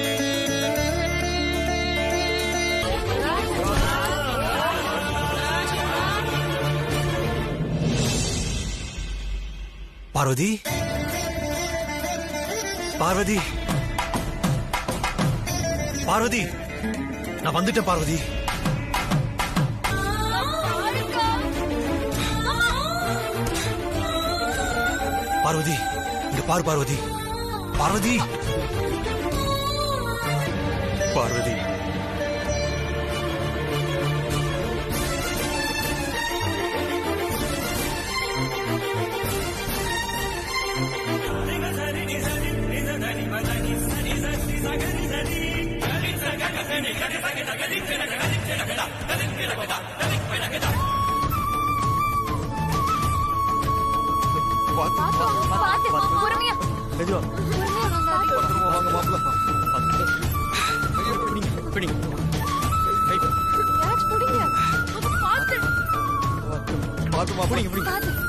பார்வதி பார்வதி பார்வதி நான் வந்துட்டேன் பார்வதி. பார்வதி இங்க பாரு பார்வதி. பார்வதி பார்வதி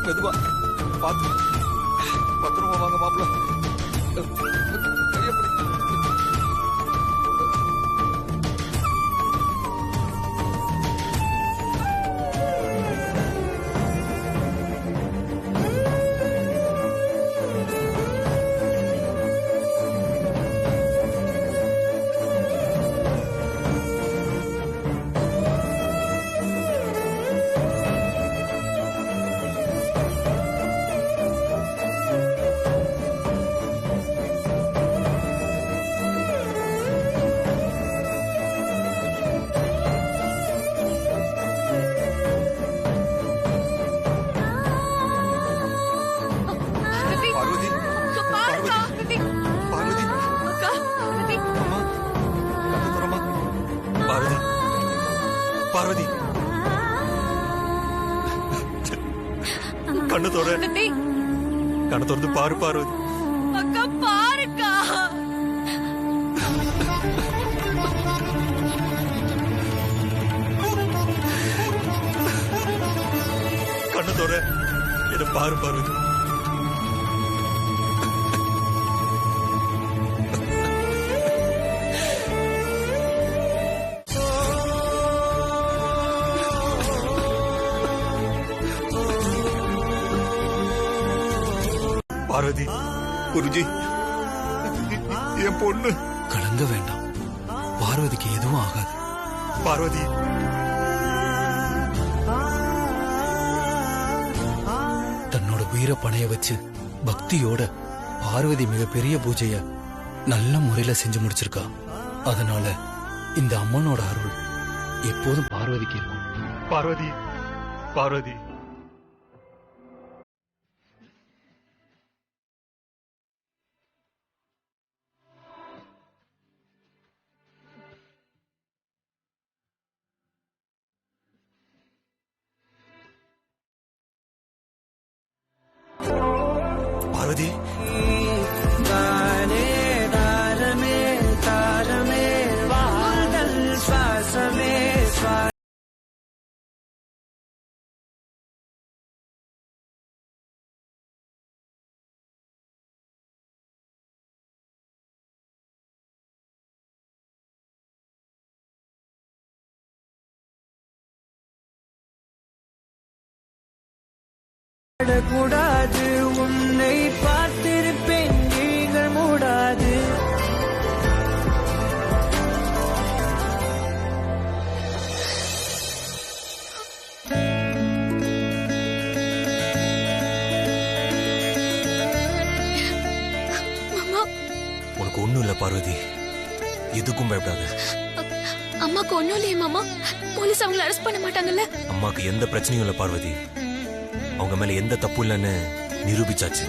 மெதுவா பாத்து பத்திரமா வாங்க மாப்பிள்ள. பார்வதி கண்ணு தோற கண்ணு திறந்து பாரு பார்வதி. அக்கா பாருக்கா. கண்ணு தோற என்ன பாரு பார்வதி. பார்வதி குருஜி என் பொண்ணு. கலங்க வேண்டாம், பார்வதிக்கு எதுவும் ஆகாது. பார்வதி தன்னோட உயிரை பணைய வச்சு பக்தியோட பார்வதி மிகப்பெரிய பூஜைய நல்ல முறையில செஞ்சு முடிச்சிருக்கா. அதனால இந்த அம்மனோட அருள் எப்போதும் பார்வதிக்கு இருக்கும். பார்வதி பார்வதி பார்வதி கூடாது உன்னை பார்த்திருப்பேன் நீங்கள் மூடாது. உனக்கு ஒண்ணும் இல்ல பார்வதி, எதுக்கும் பயப்படாத. அம்மாக்கு ஒண்ணும் இல்லையே மாமா, போலீஸ் அவங்களை அரெஸ்ட் பண்ண மாட்டாங்கல்ல? அம்மாக்கு எந்த பிரச்சனையும் இல்ல பார்வதி, அவங்க மேல எந்த தப்பு இல்லைன்னு நிரூபிச்சாச்சு.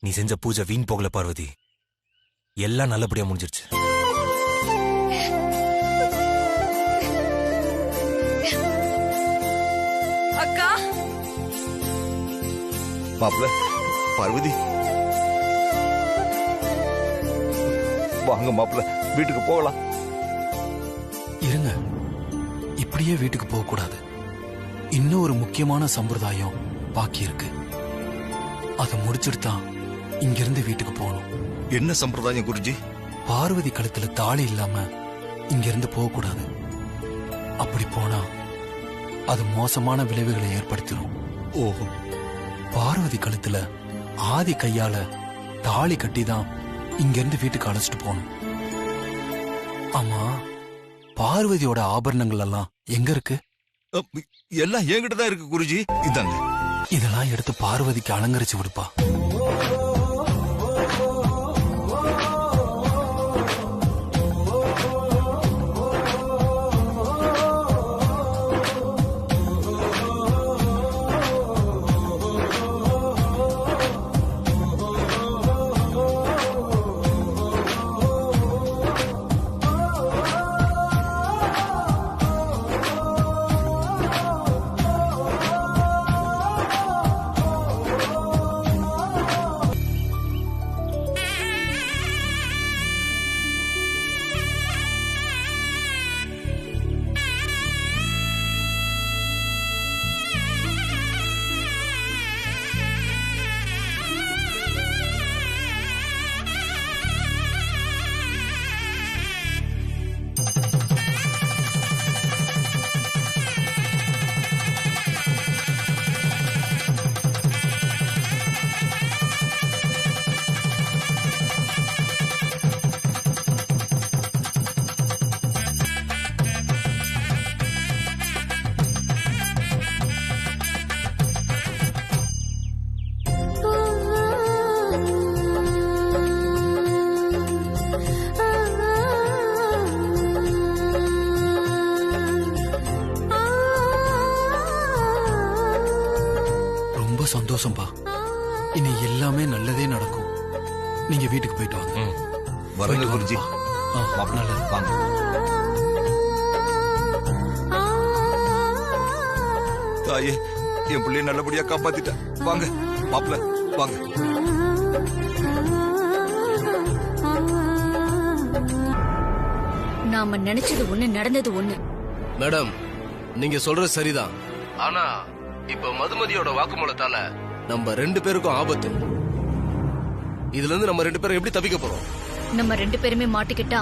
நீ செஞ்ச பூஜை வீண் போகல பார்வதி, எல்லாம் நல்லபடியா முடிஞ்சிருச்சு. அக்கா மாப்பிள்ள பார்வதி வாங்க மாப்பிள்ள, வீட்டுக்கு போகலாம். இருங்க, இப்படியே வீட்டுக்கு போக கூடாது. இன்னும் ஒரு முக்கியமான சம்பிரதாயம் பாக்கி இருக்கு. அதை முடிச்சுட்டு தான் இங்கிருந்து வீட்டுக்கு போகணும். என்ன சம்பிரதாயம் குருஜி? பார்வதி கழுத்துல தாலி இல்லாம இங்கிருந்து போக கூடாது. அப்படி போனா அது மோசமான விளைவுகளை ஏற்படுத்திடும். ஓஹோ. பார்வதி கழுத்துல ஆதி கையால தாலி கட்டி தான் இங்கிருந்து வீட்டுக்கு அழைச்சிட்டு போகணும். ஆமா, பார்வதியோட ஆபரணங்கள் எல்லாம் எங்க இருக்கு? எல்லாம் என்கிட்ட தான் இருக்கு குருஜி. இதாங்க. இதெல்லாம் எடுத்து பார்வதிக்கு அலங்கரிச்சு விடுப்பா. சந்தோஷம்பா. இனி எல்லாமே நல்லதே நடக்கும். நீங்க வீட்டுக்கு போயிட்டு வாங்க. வரங்க குருஜி. நல்லது, வாங்க. தாயே, என் பிள்ளைய நல்லபடியா காப்பாத்திட்ட. வாங்க மாப்பிள்ள, வாங்க. நாம நினைச்சது ஒண்ணு, நடந்தது ஒண்ணு. மேடம், நீங்க சொல்றது சரிதான். ஆனா இப்ப மதுமதியோட வாக்குமூலத்தால நம்ம 2 பேருக்கும் ஆபத்து. இதுல இருந்து நம்ம 2 பேரும் எப்படி தப்பிக்க போறோம்? நம்ம 2 பேருமே மாட்டிக்கிட்டா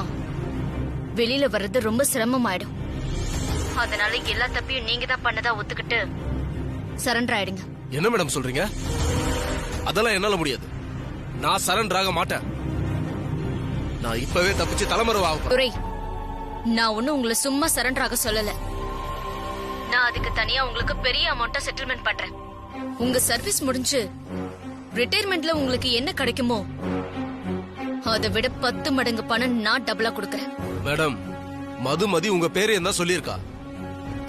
வெளியில வர்றது ரொம்ப சிரமமாயிடும். அதனால எல்லா தப்பையும் நீங்க தான் பண்ணதா ஒத்துக்கிட்டு சரண்டர் ஆயிடுங்க. என்ன மேடம் சொல்றீங்க? அதெல்லாம் என்னால முடியாது. நான் சரண்டர் ஆக மாட்டேன். நான் இப்பவே தப்பிச்சு தலைமறைவாக. துரை, நான் ஒன்னும் உங்களை சும்மா சரண்டர் ஆக சொல்லல. நான் அதுக்கு தனியா உங்களுக்கு பெரிய அமௌண்ட்டா செட்டில்மெண்ட் பண்றேன். உங்க சர்வீஸ் முடிஞ்சு ரிட்டையர்மெண்ட்ல உங்களுக்கு என்ன கிடைக்குமோ அதை விட 10 மடங்கு பணம் நான் டபுளா கொடுக்கறேன். மேடம், மதுமதி உங்க பேரு என்ன சொல்லியிருக்கா?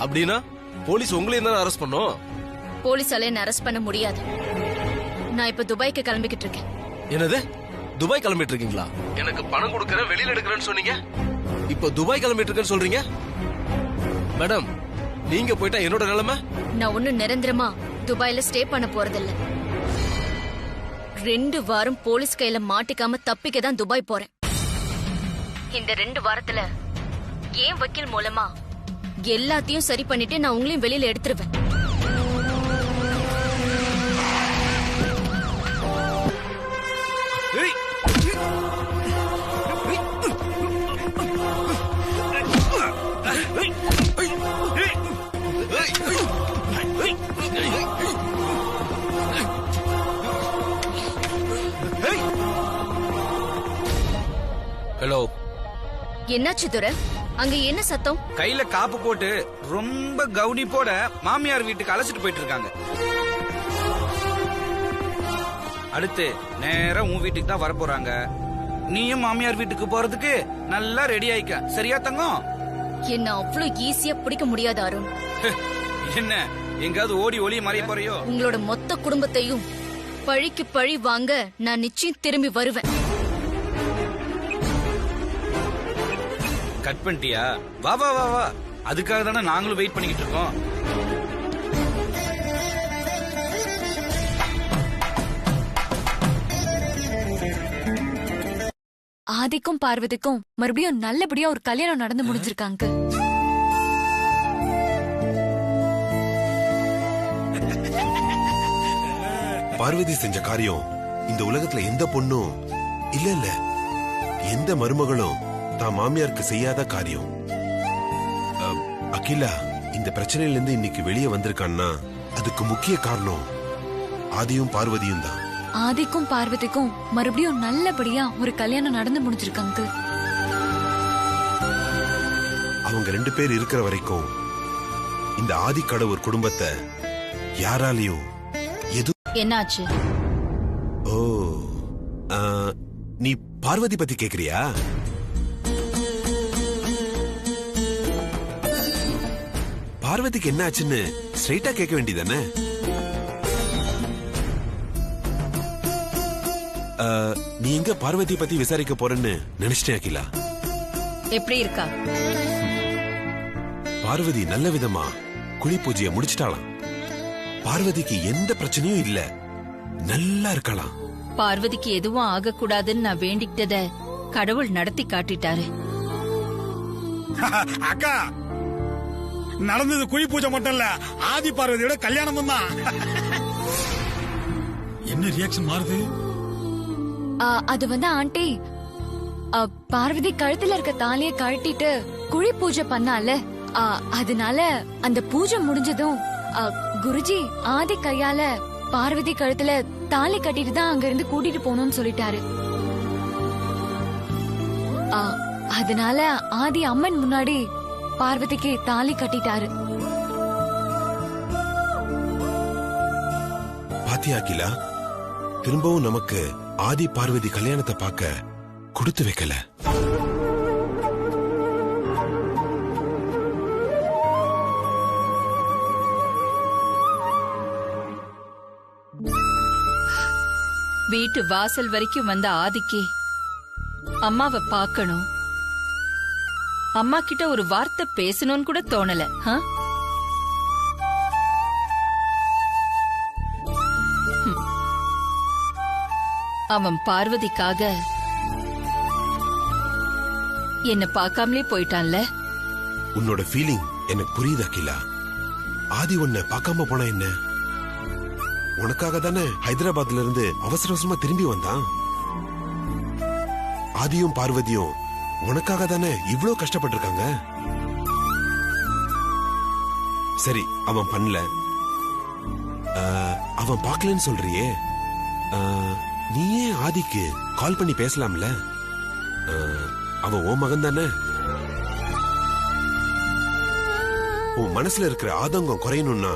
அப்படின்னா போலீஸ் உங்களையும் தான் அரெஸ்ட் பண்ணும். போலீஸால என்ன அரெஸ்ட் பண்ண முடியாது. நான் இப்ப துபாய்க்கு கிளம்பிக்கிட்டு இருக்கேன். என்னது? துபாய் கிளம்பிட்டு இருக்கீங்களா? எனக்கு பணம் கொடுக்கறேன், வெளியில எடுக்கிறேன்னு சொன்னீங்க. இப்ப துபாய் கிளம்பிட்டு இருக்கேன்னு சொல்றீங்க. மேடம், நீங்க போயிட்டா என்னோட நிலைமை? நான் ஒன்னும் நிரந்தரமா துபாயில ஸ்டே பண்ண போறதில்ல. 2 வாரம் போலீஸ் கையில மாட்டிக்காம தப்பிக்க தான் துபாய் போறேன். இந்த 2 வாரத்துல ஏன் வக்கீல் மூலமா எல்லாத்தையும் சரி பண்ணிட்டு நான் உங்களையும் வெளியில எடுத்துருவேன். ஹலோ, என்னாச்சு துரை? அங்க என்ன சத்தம்? கையில காப்பு போட்டு ரொம்ப கவுனிப்போட மாமியார் வீட்டுக்கு அழைச்சிட்டு போயிட்டு இருக்காங்க. அடுத்து நேரா உன் வீட்டுக்கு தான் வர போறாங்க. நீயும் மாமியார் வீட்டுக்கு போறதுக்கு நல்லா ரெடி ஆயிக்க. சரியா தங்கம்? என்ன அவ்வளவு ஈஸியா பிடிக்க முடியாது அருண். என்ன எங்காவது ஓடி ஒளி மறைய போறியோ? உங்களோட மொத்த குடும்பத்தையும் பழிக்கு பழி வாங்க நான் நிச்சயம் திரும்பி வருவேன். கட் பண்ணிட்டியா? வா வா வா வா. அதுக்காக தானே நாங்களும் வெயிட் பண்ணிக்கிட்டு இருக்கோம். ஆதிக்கும் பார்வதிக்கும் மறுபடியும் நல்லபடியா ஒரு கல்யாணம் நடந்து முடிஞ்சிருக்காங்க. பார்வதி செஞ்ச காரியம் இந்த உலகத்துல எந்த பொண்ணும் இல்ல இல்ல எந்த மருமகளும் தான் மாமியாருக்கு செய்யாத காரியம். அகிலா இந்த பிரச்சனையில இருந்து இன்னைக்கு வெளியே வந்திருக்கான்னா அதுக்கு முக்கிய காரணம் ஆதியும் பார்வதியும் தான். ஆதிக்கும் பார்வதிக்கும் மறுபடியும் நல்லபடியா ஒரு கல்யாணம் நடந்து முடிஞ்சிருக்கு அங்கிள். அவங்க 2 பேர் இருக்கிற வரைக்கும் இந்த ஆதிக்கடவுர் குடும்பத்தை யாராலையும் எது. என்னாச்சு? ஓ நீ பார்வதி பத்தி கேக்குறியா? பார்வதிக்கு என்ன ஆச்சுன்னு ஸ்ட்ரைட்டா கேட்க வேண்டியதானே? நீ எங்க பார்வதி பத்தி விசாரிக்க போறன்னு நினைச்சிட்டேன் அகிலா. எப்படி இருக்கா? பார்வதி நல்ல விதமா குழி பூஜைய முடிச்சிட்டாளாம். பார்வதிக்கு எந்த பிரச்சனையும் இல்ல, நல்லா இருக்கலாம். பார்வதிக்கு எதுவும் ஆகக்கூடாதுன்னு நான் வேண்டிக்கிட்டத கடவுள் நடத்தி காட்டிட்டாரு. அக்கா, நடந்தது குழி பூஜை மட்டும் இல்ல, ஆதி பார்வதியோட கல்யாணமும் தான். என்ன ரியாக்ஷன் மாறுது? அது வந்து ஆண்டி, பார்வதி கழுத்துல இருக்க தாலிய கழட்டிட்டு குழி பூஜை பண்ணால, அதனால அந்த பூஜை முடிஞ்சதும் குருஜி ஆதி கையால பார்வதி கழுத்துல தாலி கட்டிட்டு தான் அங்க இருந்து கூட்டிட்டு போகணும்னு சொல்லிட்டாரு. அதனால ஆதி அம்மன் முன்னாடி பார்வதிக்கு தாலி கட்டிட்டாரு. பாத்தியா அகிலா, திரும்பவும் நமக்கு ஆதி பார்வதி கல்யாணத்தை பார்க்க கொடுத்து வைக்கல. வீட்டு வாசல் வரைக்கும் வந்த ஆதிக்கு அம்மாவை பார்க்கணும், அம்மா கிட்ட ஒரு வார்த்தை பேசணும்னு கூட தோணல. அவன் பார்வதிக்காக என்ன பார்க்காமலே போயிட்டான்ல. உன்னோட ஃபீலிங் எனக்கு புரியுது அகிலா. ஆதி உன்னை பார்க்காம போனா என்ன? உனக்காக தானே ஹைதராபாத்ல இருந்து அவசர அவசரமா திரும்பி வந்தான். ஆதியும் பார்வதியும் உனக்காக தானே இவ்ளோ கஷ்டப்பட்டிருக்காங்க. சரி, அவன் பண்ணல, அவன் பார்க்கலன்னு சொல்றியே, நீயே ஆதிக்கு கால் பண்ணி பேசலாம்ல? அவன் ஓ மகன் தானே. உன் மனசுல இருக்கிற ஆதங்கம் குறையணும்னா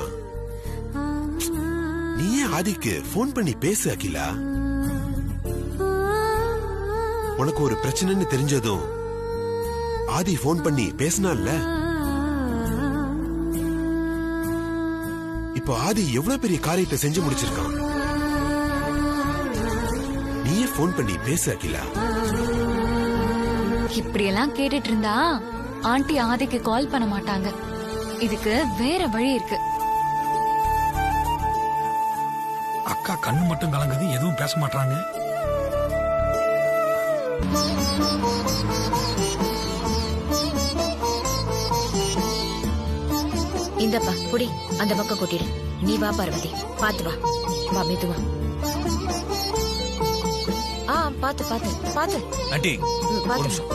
நீயே ஆதிக்கு போன் பண்ணி பேசு அகிலா. உனக்கு ஒரு பிரச்சனைன்னு தெரிஞ்சதும் ஆதி போன் பண்ணி பேசினான்ல. இப்ப ஆதி எவ்வளவு பெரிய காரியத்தை செஞ்சு முடிச்சிருக்கான். நீயே போன் பண்ணி பேசு அகிலா. இப்படியெல்லாம் கேட்டுட்டு இருந்தா ஆண்டி ஆதிக்கு கால் பண்ண மாட்டாங்க. இதுக்கு வேற வழி இருக்கு. அக்கா கண்ணு மட்டும் கலங்குது, எதுவும் பேச மாட்டாங்க. இந்தப்பா புடி, அந்த பக்கம் கொட்டிடு. நீ வா பார்வதி, பாத்து வா, வா மெதுவா. பாத்து பாத்து பாத்து. ஆண்டி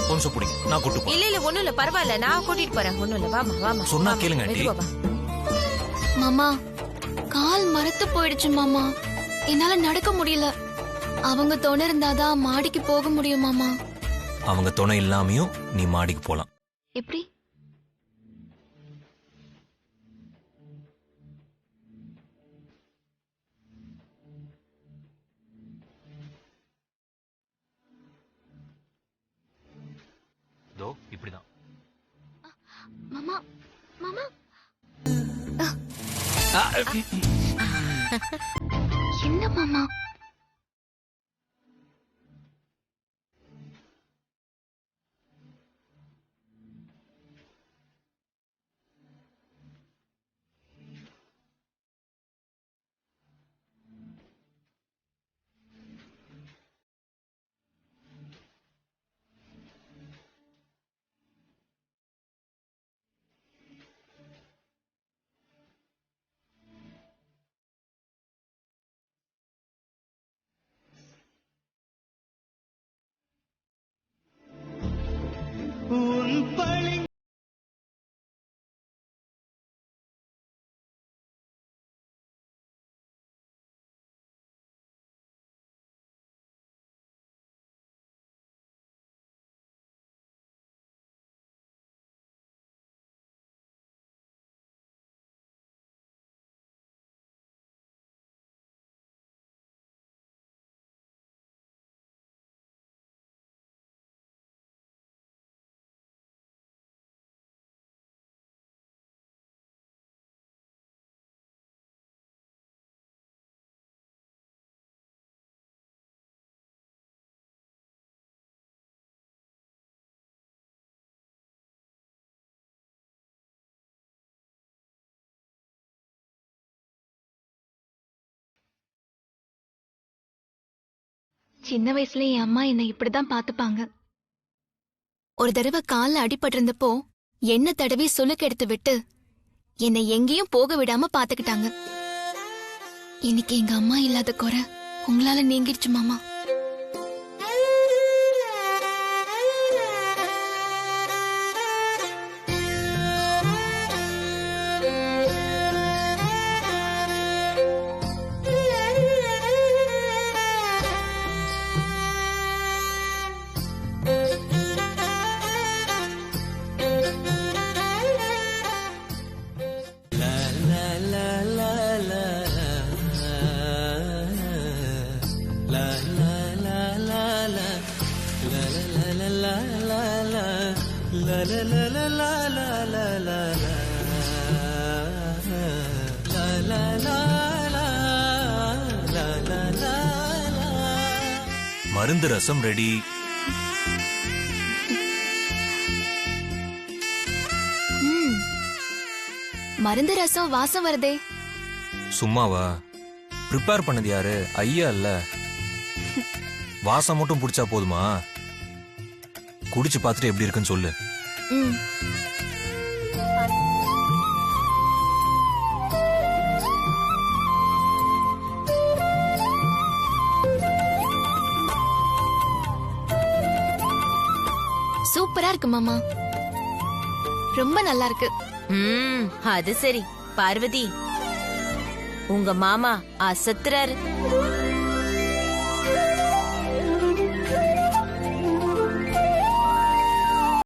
கொஞ்சம் புடி, நான் கூட்டு போறேன். இல்ல ஒண்ணும் இல்ல, பரவாயில்ல, நான் கூட்டிட்டு போறேன். ஒண்ணும் இல்ல, வாமா வாமா. சொன்னா கேளுங்க ஆண்டி. மாமா, கால் மரத்து போயிடுச்சு மாமா, என்னால நடக்க முடியல. அவங்க துணை இருந்தாதான் மாடிக்கு போக முடியும் மாமா. அவங்க துணை இல்லாமையும் நீ மாடிக்கு போலாம். எப்படி? இப்படிதான் மாமா. மாமா என்ன மாமா? சின்ன வயசுல என் அம்மா என்னை இப்படிதான் பாத்துப்பாங்க. ஒரு தடவை கால்ல அடிபட்டிருந்தப்போ என்ன தடவி சுளுக்கு எடுத்து விட்டு என்னை எங்கேயும் போக விடாம பாத்துக்கிட்டாங்க. இன்னைக்கு எங்க அம்மா இல்லாத குறை உங்களால நீங்கிடுச்சு மாமா. மருந்து ரசம் ரெடி. மருந்து ரசம் வாசம் வருதே. சும்மாவா? ப்ரிப்பேர் பண்ணது யாரு? ஐயா இல்ல. வாசம் மட்டும் பிடிச்சா போதுமா? குடிச்சு பார்த்துட்டு எப்படி இருக்குன்னு சொல்லு. சூப்பரா இருக்கு மாமா, ரொம்ப நல்லா இருக்கு. அது சரி பார்வதி, உங்க மாமா அசத்துறாரு.